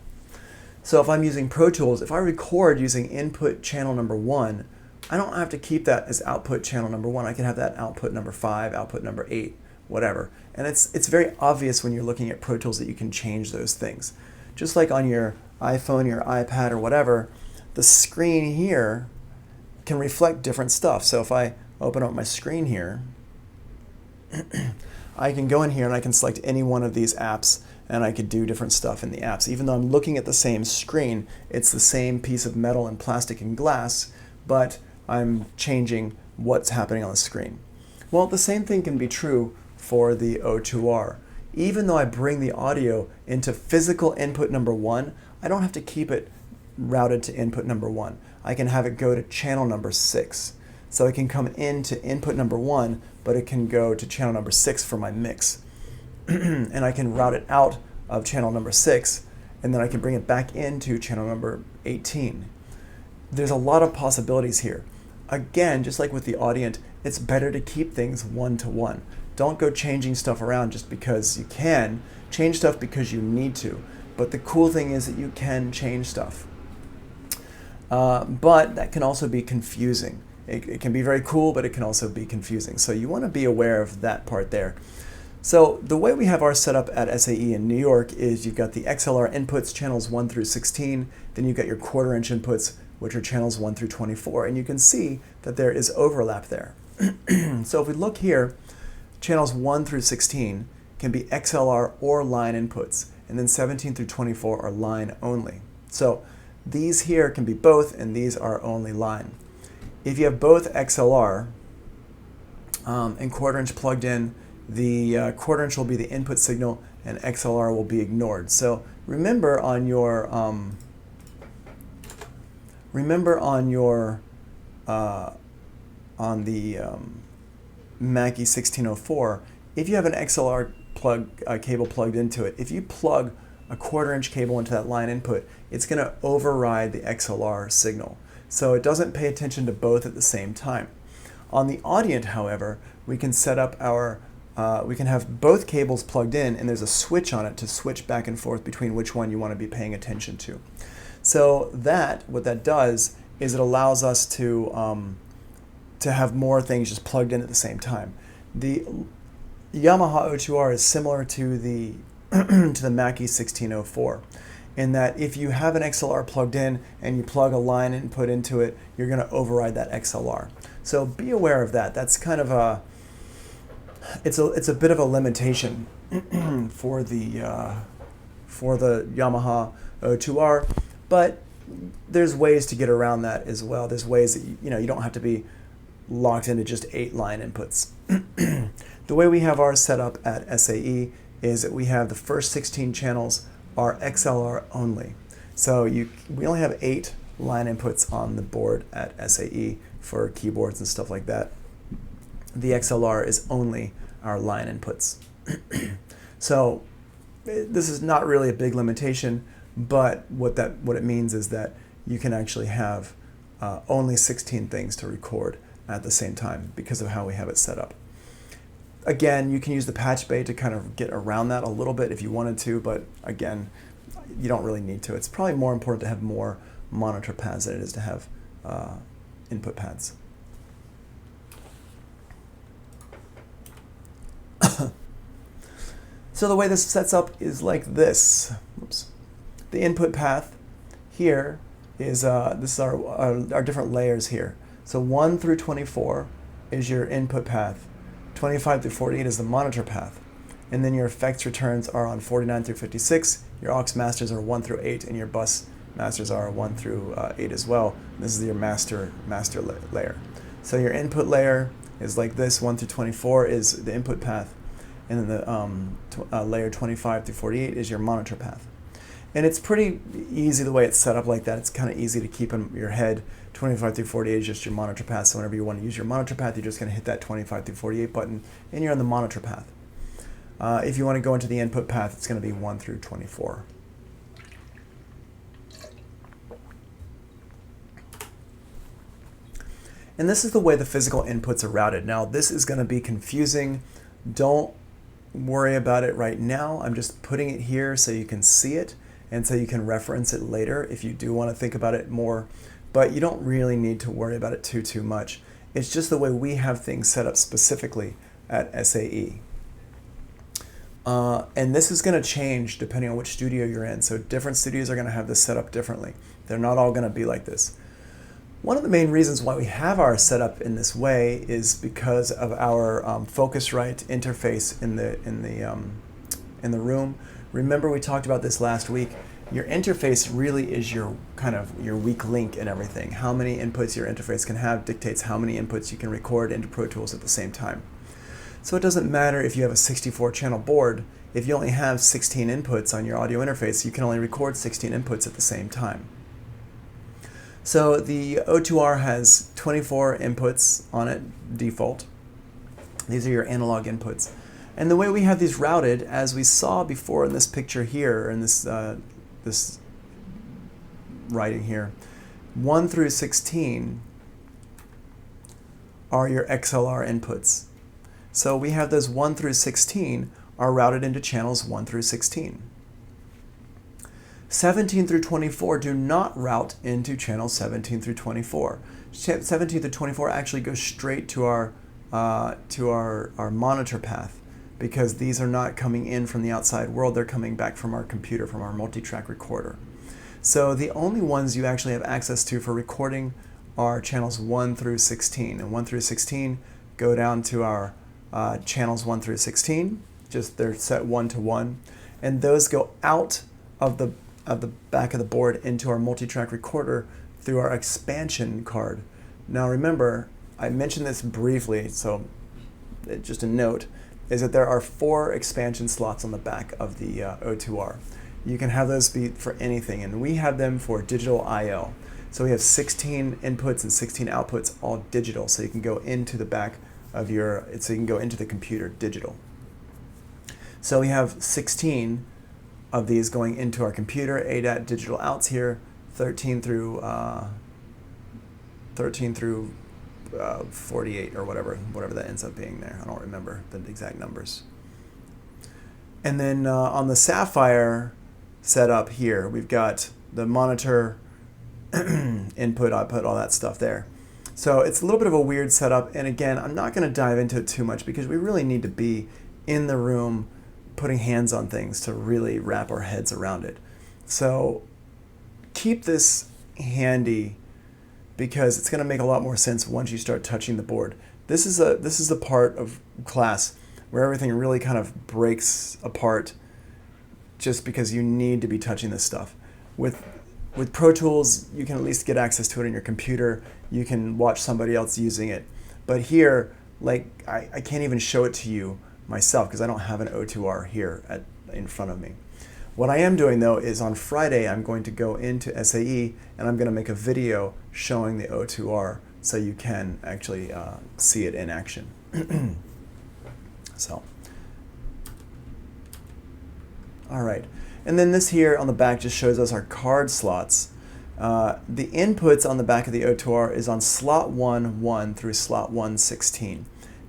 [SPEAKER 1] So if I'm using Pro Tools, if I record using input channel number 1, I don't have to keep that as output channel number 1. I can have that output number 5, output number 8, whatever. And it's very obvious when you're looking at Pro Tools that you can change those things. Just like on your iPhone, your iPad, or whatever, the screen here can reflect different stuff. So if I open up my screen here, I can go in here and I can select any one of these apps, and I could do different stuff in the apps. Even though I'm looking at the same screen, it's the same piece of metal and plastic and glass, but I'm changing what's happening on the screen. Well, the same thing can be true for the O2R. Even though I bring the audio into physical input number 1, I don't have to keep it routed to input number 1. I can have it go to channel number 6. So it can come into input number 1, but it can go to channel number 6 for my mix. And I can route it out of channel number 6, and then I can bring it back into channel number 18. There's a lot of possibilities here. Again, just like with the Audient, it's better to keep things one-to-one. Don't go changing stuff around just because you can. Change stuff because you need to. But the cool thing is that you can change stuff. But that can also be confusing. It can be very cool, but it can also be confusing. So you want to be aware of that part there. So the way we have our setup at SAE in New York is you've got the XLR inputs, channels 1 through 16. Then you've got your quarter-inch inputs, which are channels 1 through 24. And you can see that there is overlap there. So if we look here, channels 1 through 16 can be XLR or line inputs. And then 17 through 24 are line only. So these here can be both, and these are only line. If you have both XLR and quarter-inch plugged in, the quarter-inch will be the input signal, and XLR will be ignored. So remember on your on the Mackie 1604, if you have an XLR cable plugged into it, if you plug a quarter-inch cable into that line input, it's going to override the XLR signal. So it doesn't pay attention to both at the same time. On the Audient, however, we can set up our we can have both cables plugged in, and there's a switch on it to switch back and forth between which one you want to be paying attention to. So what that does is it allows us to have more things just plugged in at the same time. The Yamaha O2R is similar to the to the Mackie 1604, in that if you have an XLR plugged in and you plug a line input into it, you're going to override that XLR. So be aware of that. That's kind of it's a bit of a limitation for the Yamaha O2R, but there's ways to get around that as well. There's ways that you don't have to be locked into just 8 line inputs. The way we have ours set up at SAE is that we have the first 16 channels are XLR only. So we only have 8 line inputs on the board at SAE for keyboards and stuff like that. The XLR is only our line inputs. So this is not really a big limitation, but what it means is that you can actually have only 16 things to record at the same time because of how we have it set up. Again, you can use the patch bay to kind of get around that a little bit if you wanted to, but again, you don't really need to. It's probably more important to have more monitor pads than it is to have input pads. So the way this sets up is like this. Oops. The input path here is this is our different layers here. So 1 through 24 is your input path. 25 through 48 is the monitor path. And then your effects returns are on 49 through 56. Your aux masters are 1 through 8, and your bus masters are 1 through 8 as well. This is your master layer. So your input layer is like this. 1 through 24 is the input path. and then the layer 25 through 48 is your monitor path. And it's pretty easy the way it's set up like that. It's kind of easy to keep in your head. 25 through 48 is just your monitor path. So whenever you want to use your monitor path, you're just going to hit that 25 through 48 button, and you're on the monitor path. If you want to go into the input path, it's going to be 1 through 24. And this is the way the physical inputs are routed. Now, this is going to be confusing. Don't worry about it right now. I'm just putting it here so you can see it and so you can reference it later if you do want to think about it more. But you don't really need to worry about it too much. It's just the way we have things set up specifically at SAE. And this is going to change depending on which studio you're in. So different studios are going to have this set up differently. They're not all going to be like this. One of the main reasons why we have our setup in this way is because of our Focusrite interface in the room. Remember, we talked about this last week. Your interface really is your kind of your weak link in everything. How many inputs your interface can have dictates how many inputs you can record into Pro Tools at the same time. So it doesn't matter if you have a 64-channel board. If you only have 16 inputs on your audio interface, you can only record 16 inputs at the same time. So the O2R has 24 inputs on it, default. These are your analog inputs. And the way we have these routed, as we saw before in this picture here, in this writing here, 1 through 16 are your XLR inputs. So we have those 1 through 16 are routed into channels 1 through 16. 17 through 24 do not route into channels 17 through 24. 17 through 24 actually go straight to our monitor path, because these are not coming in from the outside world, they're coming back from our computer, from our multi-track recorder. So the only ones you actually have access to for recording are channels 1 through 16. And 1 through 16 go down to our channels 1 through 16, just they're set 1 to 1. And those go out of the back of the board into our multi-track recorder through our expansion card. Now remember, I mentioned this briefly, so just a note, is that there are 4 expansion slots on the back of the O2R. You can have those be for anything, and we have them for digital I/O. So we have 16 inputs and 16 outputs, all digital, so you can go into the back of so you can go into the computer digital. So we have 16 of these going into our computer, ADAT digital outs here, 13 through 48 or whatever that ends up being there. I don't remember the exact numbers. And then on the Sapphire setup here, we've got the monitor, input, output, all that stuff there. So it's a little bit of a weird setup, and again, I'm not going to dive into it too much because we really need to be in the room putting hands on things to really wrap our heads around it. So keep this handy because it's going to make a lot more sense once you start touching the board. This is a part of class where everything really kind of breaks apart just because you need to be touching this stuff. With Pro Tools, you can at least get access to it on your computer. You can watch somebody else using it. But here, like I can't even show it to you myself because I don't have an O2R here in front of me. What I am doing though is on Friday I'm going to go into SAE and I'm going to make a video showing the O2R so you can actually see it in action. So, all right. And then this here on the back just shows us our card slots. The inputs on the back of the O2R is on slot 1 through slot 116.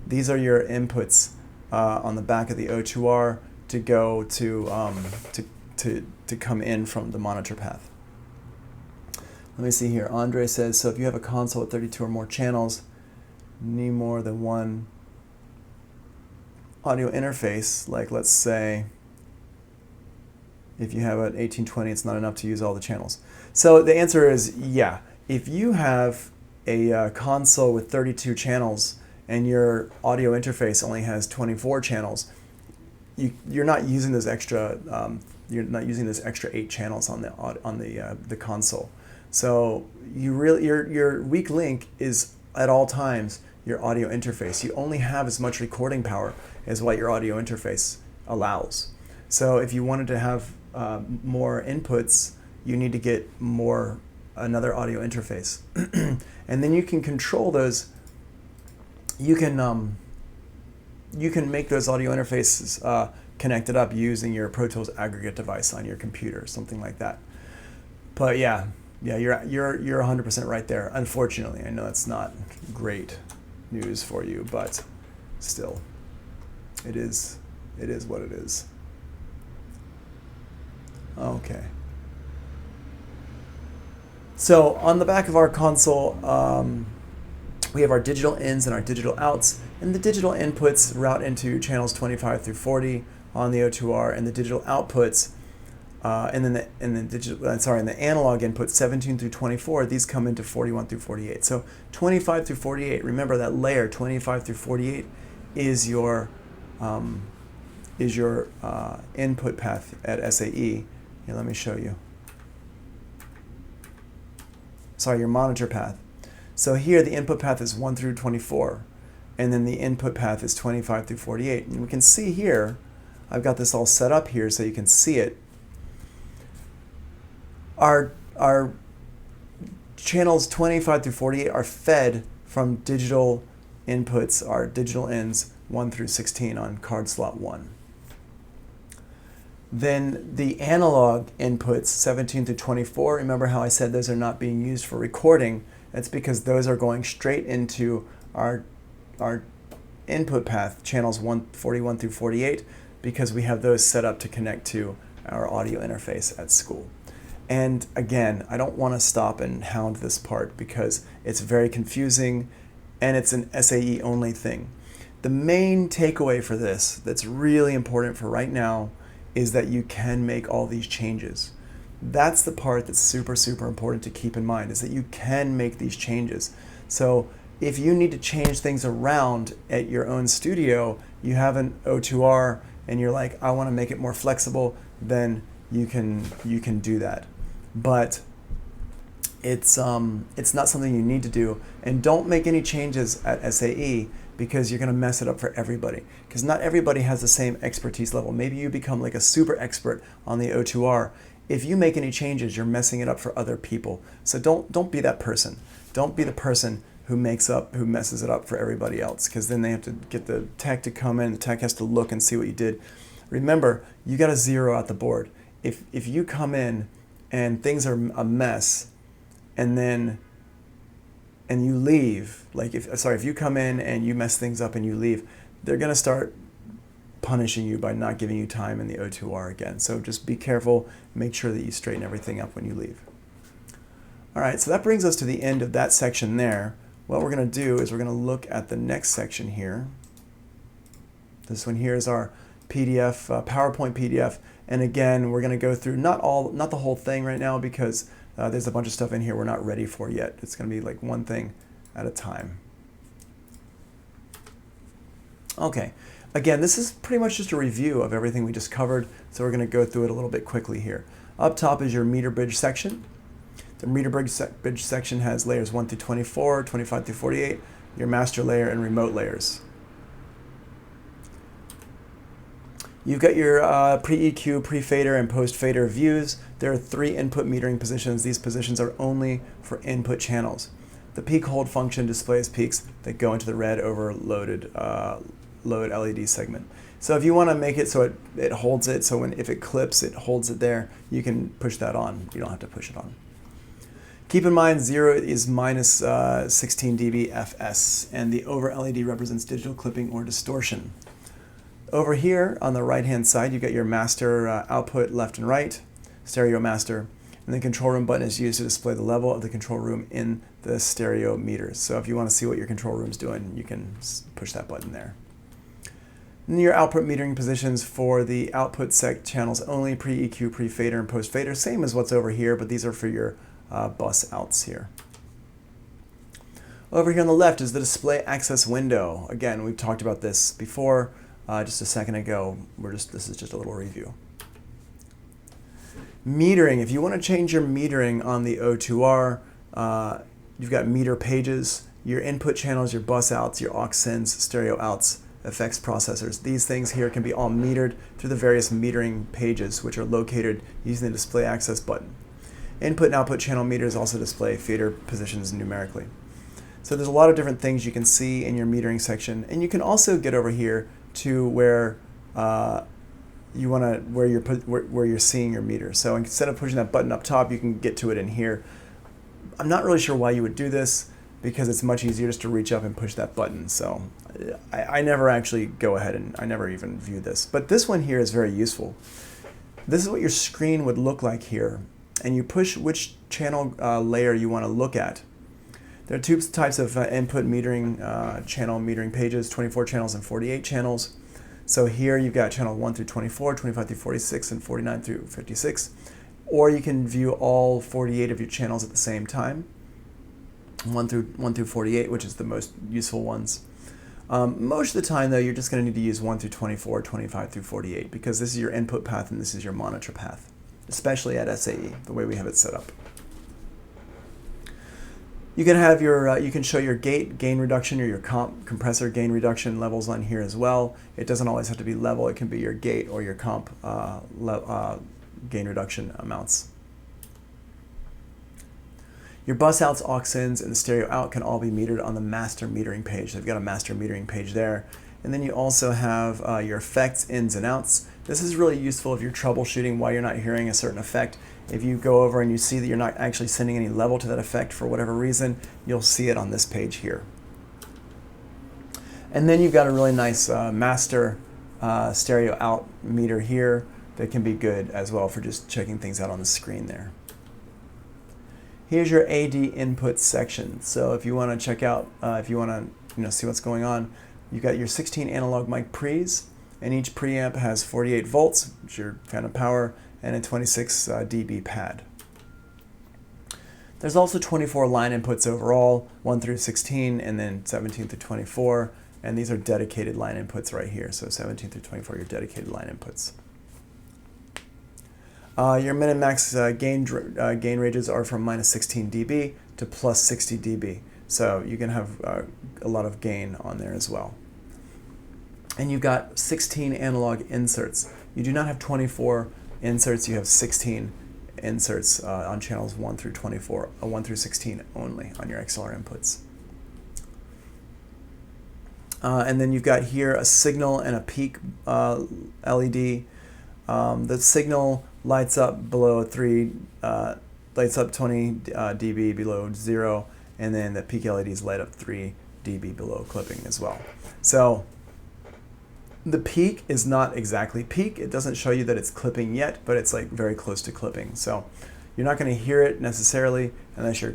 [SPEAKER 1] These are your inputs on the back of the O2R to go to come in from the monitor path. Let me see here. Andre says, so if you have a console with 32 or more channels, need more than one audio interface, like let's say if you have an 1820, it's not enough to use all the channels. So the answer is yeah. If you have a console with 32 channels and your audio interface only has 24 channels, you're not using those extra. You're not using those extra 8 channels on the console. So your weak link is at all times your audio interface. You only have as much recording power as what your audio interface allows. So if you wanted to have more inputs, you need to get another audio interface. And then you can control those. You can make those audio interfaces connected up using your Pro Tools aggregate device on your computer, something like that. But yeah, you're 100% right there. Unfortunately, I know that's not great news for you, but still, it is what it is. Okay. So on the back of our console, we have our digital ins and our digital outs, and the digital inputs route into channels 25 through 40 on the O2R, and the digital outputs, and then the analog inputs 17 through 24. These come into 41 through 48. So 25 through 48. Remember that layer 25 through 48 is your input path at SAE. Here, let me show you. Sorry, your monitor path. So here the input path is 1 through 24, and then the input path is 25 through 48. And we can see here, I've got this all set up here so you can see it. Our channels 25 through 48 are fed from digital inputs, our digital ins 1 through 16 on card slot 1. Then the analog inputs 17 through 24, remember how I said those are not being used for recording? That's because those are going straight into our input path, channels 41 through 48, because we have those set up to connect to our audio interface at school. And again, I don't want to stop and hound this part because it's very confusing and it's an SAE only thing. The main takeaway for this that's really important for right now is that you can make all these changes. That's the part that's super, super important to keep in mind, is that you can make these changes. So if you need to change things around at your own studio, you have an O2R and you're like, I want to make it more flexible, then you can do that. But it's not something you need to do. And don't make any changes at SAE because you're going to mess it up for everybody. Because not everybody has the same expertise level. Maybe you become like a super expert on the O2R. If you make any changes, you're messing it up for other people. So don't be that person. Don't be the person who messes it up for everybody else, because then they have to get the tech to come in. The tech has to look and see what you did. Remember, you got to zero out the board. If you come in and things are a mess, and you leave, if you come in and you mess things up and you leave, they're gonna start punishing you by not giving you time in the O2R again. So just be careful, make sure that you straighten everything up when you leave. All right, so that brings us to the end of that section there. What we're gonna do is we're gonna look at the next section here. This one here is our PDF, PowerPoint PDF. And again, we're gonna go through not the whole thing right now because there's a bunch of stuff in here we're not ready for yet. It's gonna be like one thing at a time. Okay, again, this is pretty much just a review of everything we just covered, so we're gonna go through it a little bit quickly here. Up top is your meter bridge section. The meter bridge section has layers 1 through 24, 25 through 48, your master layer and remote layers. You've got your pre-EQ, pre-fader, and post-fader views. There are 3 input metering positions. These positions are only for input channels. The peak hold function displays peaks that go into the red overloaded load LED segment. So if you want to make it so it holds it, so if it clips, it holds it there, you can push that on. You don't have to push it on. Keep in mind 0 is minus 16 dB FS, and the over LED represents digital clipping or distortion. Over here on the right-hand side, you've got your master output left and right, stereo master, and the control room button is used to display the level of the control room in the stereo meters. So if you want to see what your control room's doing, you can push that button there. And your output metering positions for the output channels only, pre-EQ, pre-fader, and post-fader, same as what's over here, but these are for your bus outs here. Over here on the left is the display access window. Again, we've talked about this before. Just a second ago. This is just a little review. Metering. If you want to change your metering on the O2R, you've got meter pages. your input channels, your bus outs, your aux ins, stereo outs, effects processors. These things here can be all metered through the various metering pages, which are located using the display access button. Input and output channel meters also display fader positions numerically. So there's a lot of different things you can see in your metering section, and you can also get over here to where where you're seeing your meter. So instead of pushing that button up top, you can get to it in here. I'm not really sure why you would do this, because it's much easier just to reach up and push that button. So I never actually go ahead and I never even view this. But this one here is very useful. This is what your screen would look like here, and you push which channel layer you want to look at. There are two types of input metering, channel metering pages, 24 channels and 48 channels. So here you've got channel 1 through 24, 25 through 46, and 49 through 56. Or you can view all 48 of your channels at the same time, 1 through 48, which is the most useful ones. Most of the time, though, you're just going to need to use 1 through 24, 25 through 48, because this is your input path and this is your monitor path, especially at SAE, the way we have it set up. You can have your, you can show your gate gain reduction or your compressor gain reduction levels on here as well. It doesn't always have to be level. It can be your gate or your comp gain reduction amounts. Your bus outs, aux ins, and the stereo out can all be metered on the master metering page. They've got a master metering page there. And then you also have your effects, ins and outs. This is really useful if you're troubleshooting why you're not hearing a certain effect. If you go over and you see that you're not actually sending any level to that effect for whatever reason, you'll see it on this page here. And then you've got a really nice master stereo out meter here that can be good as well for just checking things out on the screen there. Here's your AD input section. So if you want to check out, if you want to see what's going on, you've got your 16 analog mic pre's, and each preamp has 48 volts, which is your phantom power, and a 26 dB pad. There's also 24 line inputs overall, 1 through 16, and then 17 through 24, and these are dedicated line inputs right here. So 17 through 24 are your dedicated line inputs. Your min and max gain ranges are from minus 16 dB to plus 60 dB. So you can have a lot of gain on there as well. And you've got 16 analog inserts. You do not have 24 inserts, you have 16 inserts on channels 1 through 24, 1 through 16 only on your XLR inputs. And then you've got here a signal and a peak LED. The signal lights up below 3, lights up 20 dB below 0, and then the peak LEDs light up 3 dB below clipping as well. So the peak is not exactly peak. It doesn't show you that it's clipping yet, but it's like very close to clipping. So you're not going to hear it necessarily unless you're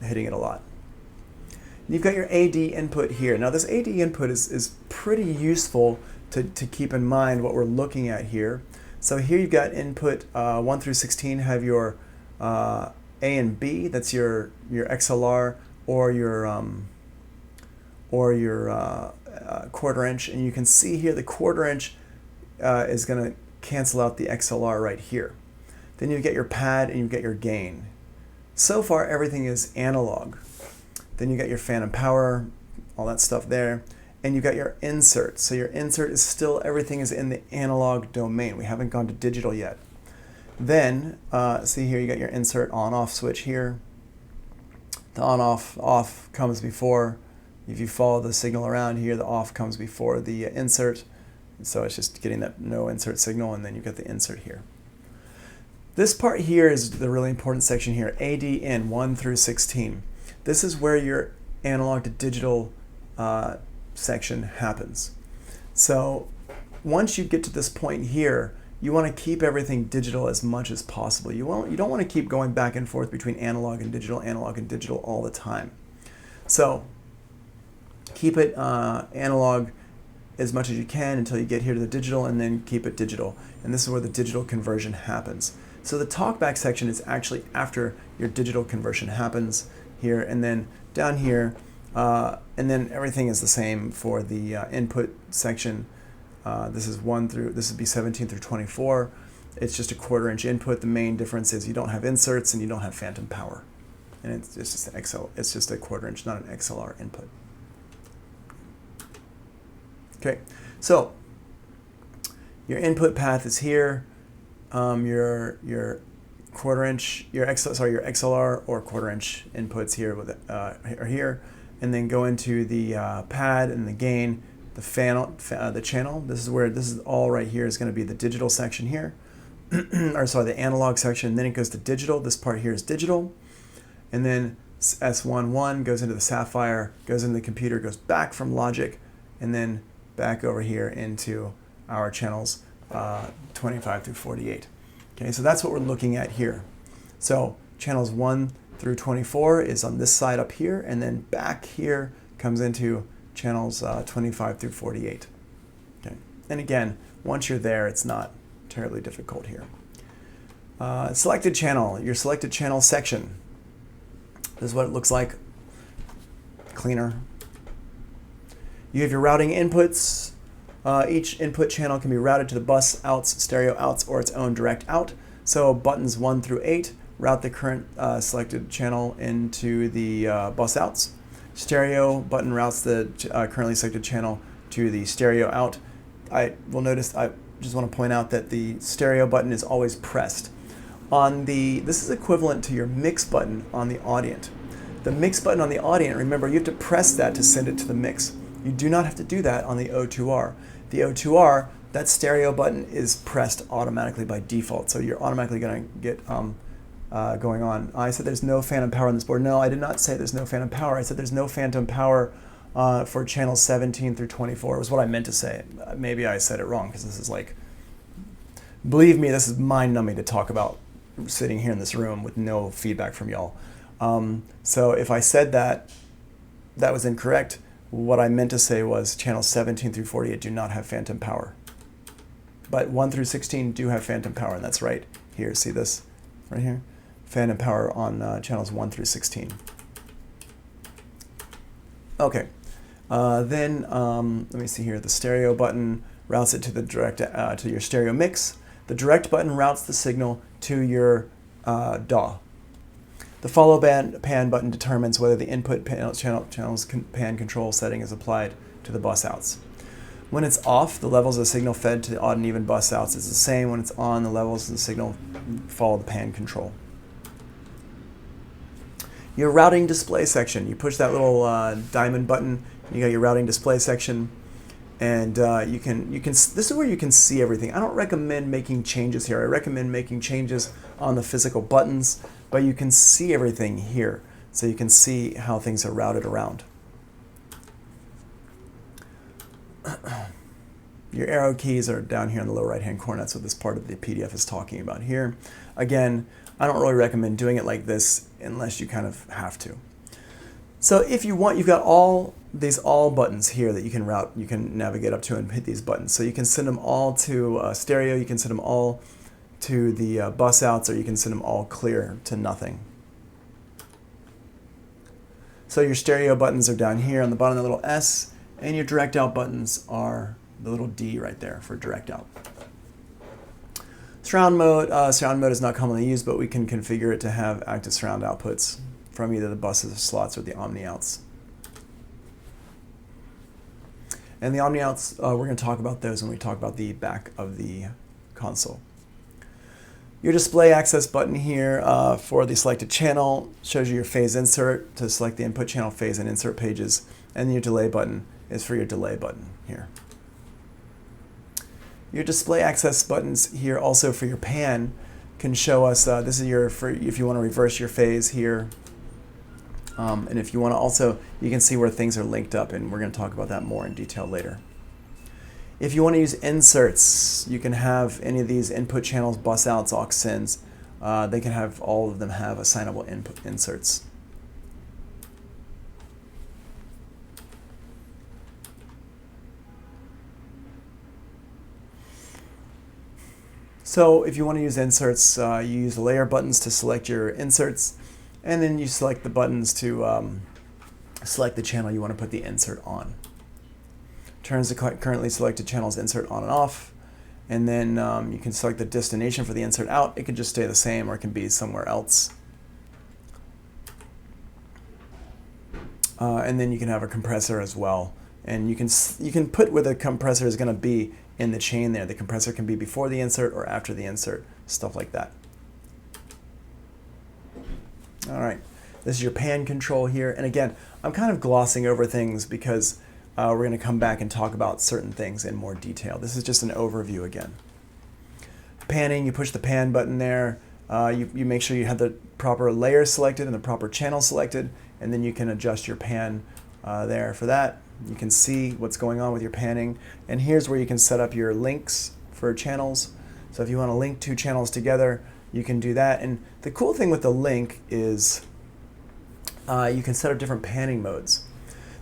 [SPEAKER 1] hitting it a lot. You've got your AD input here. Now this AD input is pretty useful to keep in mind what we're looking at here. So here you've got input 1 through 16 have your A and B. That's your XLR or your quarter inch, and you can see here the quarter inch is going to cancel out the XLR right here. Then you get your pad and you get your gain. So far everything is analog. Then you got your phantom power, all that stuff there, and you got your insert. So your insert is still, everything is in the analog domain. We haven't gone to digital yet. Then see here you got your insert on-off switch here. The on-off comes before. If you follow the signal around here, the off comes before the insert. So it's just getting that no insert signal, and then you got the insert here. This part here is the really important section here, AD in 1 through 16. This is where your analog to digital section happens. So once you get to this point here, you want to keep everything digital as much as possible. You don't want to keep going back and forth between analog and digital all the time. So keep it analog as much as you can until you get here to the digital, and then keep it digital. And this is where the digital conversion happens. So the talkback section is actually after your digital conversion happens here, and then down here, and then everything is the same for the input section. This would be 17 through 24. It's just a quarter inch input. The main difference is you don't have inserts and you don't have phantom power. and it's just an XL. It's just a 1/4 inch, not an XLR input. Okay, so your input path is here. Your 1/4 inch, your XLR or 1/4 inch inputs here with are here, and then go into the pad and the gain, the the channel. This is all right here is going to be the digital section here, or sorry, the analog section. Then it goes to digital. This part here is digital, and then S11 goes into the Sapphire, goes into the computer, goes back from logic, and then back over here into our channels 25 through 48. Okay, so that's what we're looking at here. So channels 1 through 24 is on this side up here, and then back here comes into channels 25 through 48. Okay, and again, once you're there, it's not terribly difficult here. Selected channel, your selected channel section. This is what it looks like, cleaner. You have your routing inputs. Each input channel can be routed to the bus outs, stereo outs, or its own direct out. So buttons 1 through 8 route the current selected channel into the bus outs. Stereo button routes the currently selected channel to the stereo out. I just want to point out that the stereo button is always pressed. This is equivalent to your mix button on the Audient. The mix button on the Audient, remember, you have to press that to send it to the mix. You do not have to do that on the O2R. The O2R, that stereo button is pressed automatically by default, so you're automatically going to get going on. I said there's no phantom power on this board. No, I did not say there's no phantom power. I said there's no phantom power for channels 17 through 24. It was what I meant to say. Maybe I said it wrong, because this is like, believe me, this is mind-numbing to talk about sitting here in this room with no feedback from y'all. So if I said that was incorrect. What I meant to say was channels 17 through 48 do not have phantom power. But 1 through 16 do have phantom power, and that's right here. See this right here? Phantom power on channels 1 through 16. Okay, then let me see here. The stereo button routes it to the direct to your stereo mix. The direct button routes the signal to your DAW. The follow pan button determines whether the input channel's pan control setting is applied to the bus outs. When it's off, the levels of the signal fed to the odd and even bus outs is the same. When it's on, the levels of the signal follow the pan control. Your routing display section. You push that little diamond button. You got your routing display section, and you can. This is where you can see everything. I don't recommend making changes here. I recommend making changes on the physical buttons. But you can see everything here, so you can see how things are routed around. Your arrow keys are down here in the lower right-hand corner. That's what this part of the PDF is talking about here. Again, I don't really recommend doing it like this unless you kind of have to. So if you want, you've got all these all buttons here that you can route, you can navigate up to and hit these buttons. So you can send them all to stereo, you can send them all to the bus outs, or you can send them all clear to nothing. So your stereo buttons are down here on the bottom, the little S, and your direct out buttons are the little D right there for direct out. Surround mode is not commonly used, but we can configure it to have active surround outputs from either the buses slots or the Omni outs. And the Omni outs, we're going to talk about those when we talk about the back of the console. Your display access button here for the selected channel shows you your phase insert to select the input channel phase and insert pages, and your delay button is for your delay button here. Your display access buttons here also for your pan can show us, this is your, if you want to reverse your phase here, and if you want to also, you can see where things are linked up, and we're going to talk about that more in detail later. If you want to use inserts, you can have any of these input channels, bus outs, aux ins. They can have, all of them have assignable input inserts. So if you want to use inserts, you use the layer buttons to select your inserts, and then you select the buttons to select the channel you want to put the insert on. Turns the currently selected channel's insert on and off, and then you can select the destination for the insert out. It can just stay the same, or it can be somewhere else. And then you can have a compressor as well. And you can put where the compressor is going to be in the chain there. The compressor can be before the insert or after the insert, stuff like that. All right, this is your pan control here. And again, I'm kind of glossing over things because we're going to come back and talk about certain things in more detail. This is just an overview again. Panning, you push the pan button there. You make sure you have the proper layer selected and the proper channel selected, and then you can adjust your pan there for that. You can see what's going on with your panning. And here's where you can set up your links for channels. So if you want to link two channels together, you can do that. And the cool thing with the link is you can set up different panning modes.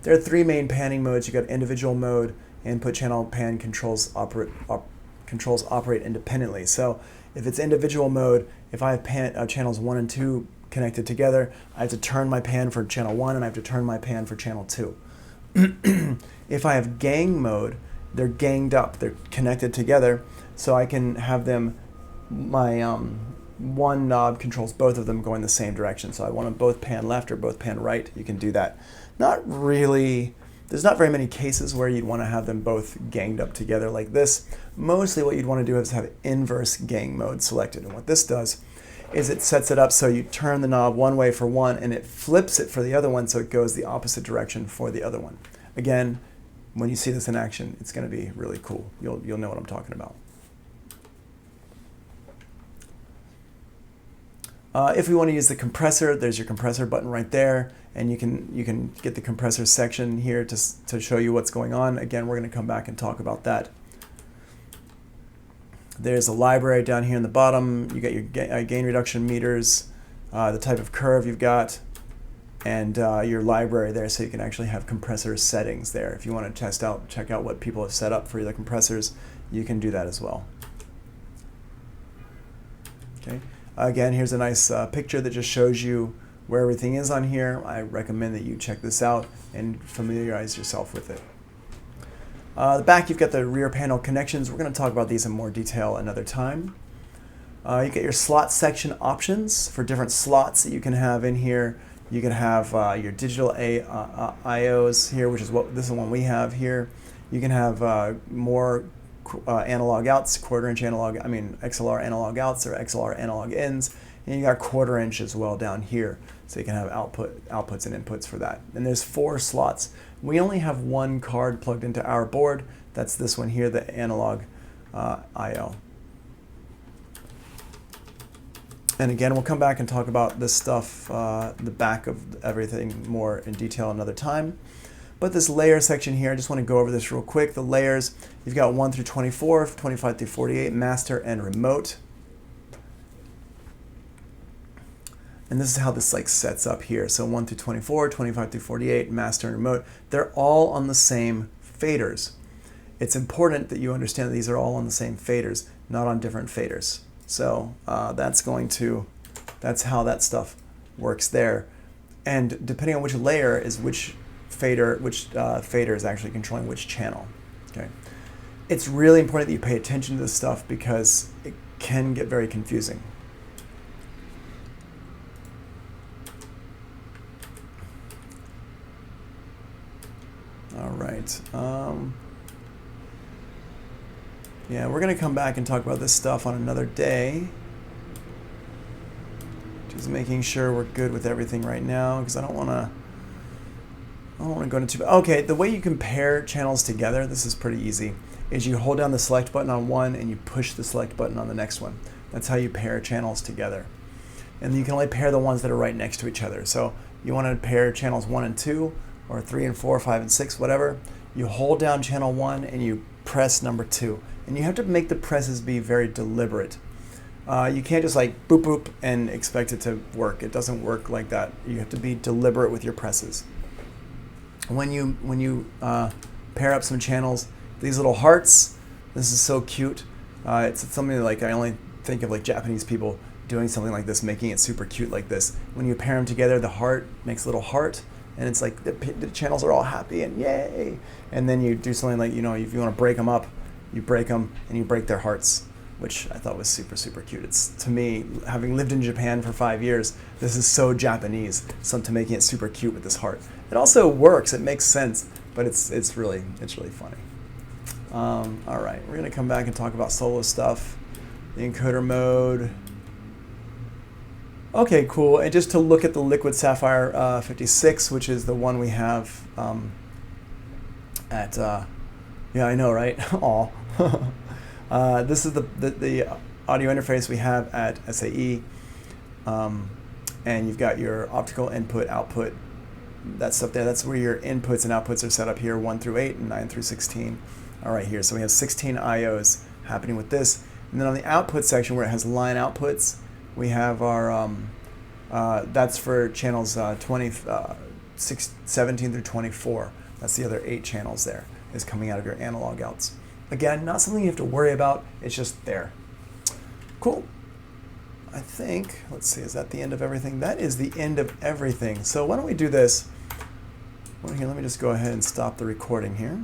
[SPEAKER 1] There are three main panning modes. You got individual mode, input channel pan controls operate independently. So if it's individual mode, if I have channels 1 and 2 connected together, I have to turn my pan for channel 1 and I have to turn my pan for channel 2. If I have gang mode, they're ganged up, they're connected together, so I can have them, my one knob controls both of them going the same direction. So I want them both pan left or both pan right, you can do that. Not really, there's not very many cases where you'd want to have them both ganged up together like this. Mostly what you'd want to do is have inverse gang mode selected. And what this does is it sets it up so you turn the knob one way for one and it flips it for the other one so it goes the opposite direction for the other one. Again, when you see this in action, it's going to be really cool. You'll know what I'm talking about. If we want to use the compressor, there's your compressor button right there, and you can get the compressor section here to show you what's going on. Again, we're going to come back and talk about that. There's a library down here in the bottom. You got your gain reduction meters, the type of curve you've got, and your library there, so you can actually have compressor settings there. If you want to check out what people have set up for the compressors, you can do that as well. Okay. Again, here's a nice picture that just shows you where everything is on here. I recommend that you check this out and familiarize yourself with it. The back, you've got the rear panel connections. We're going to talk about these in more detail another time. You get your slot section options for different slots that you can have in here. You can have your digital IOs here, which is this is the one we have here. You can have more analog outs, quarter-inch analog, XLR analog outs or XLR analog ins, and you got quarter-inch as well down here, so you can have outputs and inputs for that. And there's 4 slots. We only have one card plugged into our board. That's this one here, the analog IO. And again, we'll come back and talk about this stuff, the back of everything more in detail another time. But this layer section here, I just want to go over this real quick. The layers, you've got 1 through 24, 25 through 48, master and remote. And this is how this sets up here. So 1 through 24, 25 through 48, master and remote. They're all on the same faders. It's important that you understand that these are all on the same faders, not on different faders. So that's how that stuff works there. And depending on which layer is which fader is actually controlling which channel. Okay. It's really important that you pay attention to this stuff because it can get very confusing. All right. Yeah, we're going to come back and talk about this stuff on another day. Just making sure we're good with everything right now because I don't want to go into too. Okay, the way you compare channels together, this is pretty easy, is you hold down the select button on one and you push the select button on the next one. That's how you pair channels together. And you can only pair the ones that are right next to each other. So you want to pair channels 1 and 2, or 3 and 4, 5 and 6, whatever. You hold down channel 1 and you press number 2. And you have to make the presses be very deliberate. You can't just boop boop and expect it to work. It doesn't work like that. You have to be deliberate with your presses. When you pair up some channels, these little hearts, this is so cute. It's something I only think of Japanese people doing something like this, making it super cute like this. When you pair them together, the heart makes a little heart, and it's like the channels are all happy and yay. And then you do something if you want to break them up, you break them and you break their hearts, which I thought was super, super cute. It's, to me, having lived in Japan for 5 years, this is so Japanese, to making it super cute with this heart. It also works. It makes sense, but it's really funny. All right, we're gonna come back and talk about solo stuff. The encoder mode. Okay, cool. And just to look at the Liquid Sapphire 56, which is the one we have at, yeah, I know, right? Aw. This is the audio interface we have at SAE. And you've got your optical input, output, that stuff there. That's where your inputs and outputs are set up here, 1 through 8 and 9 through 16. All right, here. So we have 16 IOs happening with this. And then on the output section where it has line outputs, we have our, that's for channels 17 through 24. That's the other 8 channels there, is coming out of your analog outs. Again, not something you have to worry about, it's just there. Cool. I think, let's see, is that the end of everything? That is the end of everything. So why don't we do this? Well, here, let me just go ahead and stop the recording here.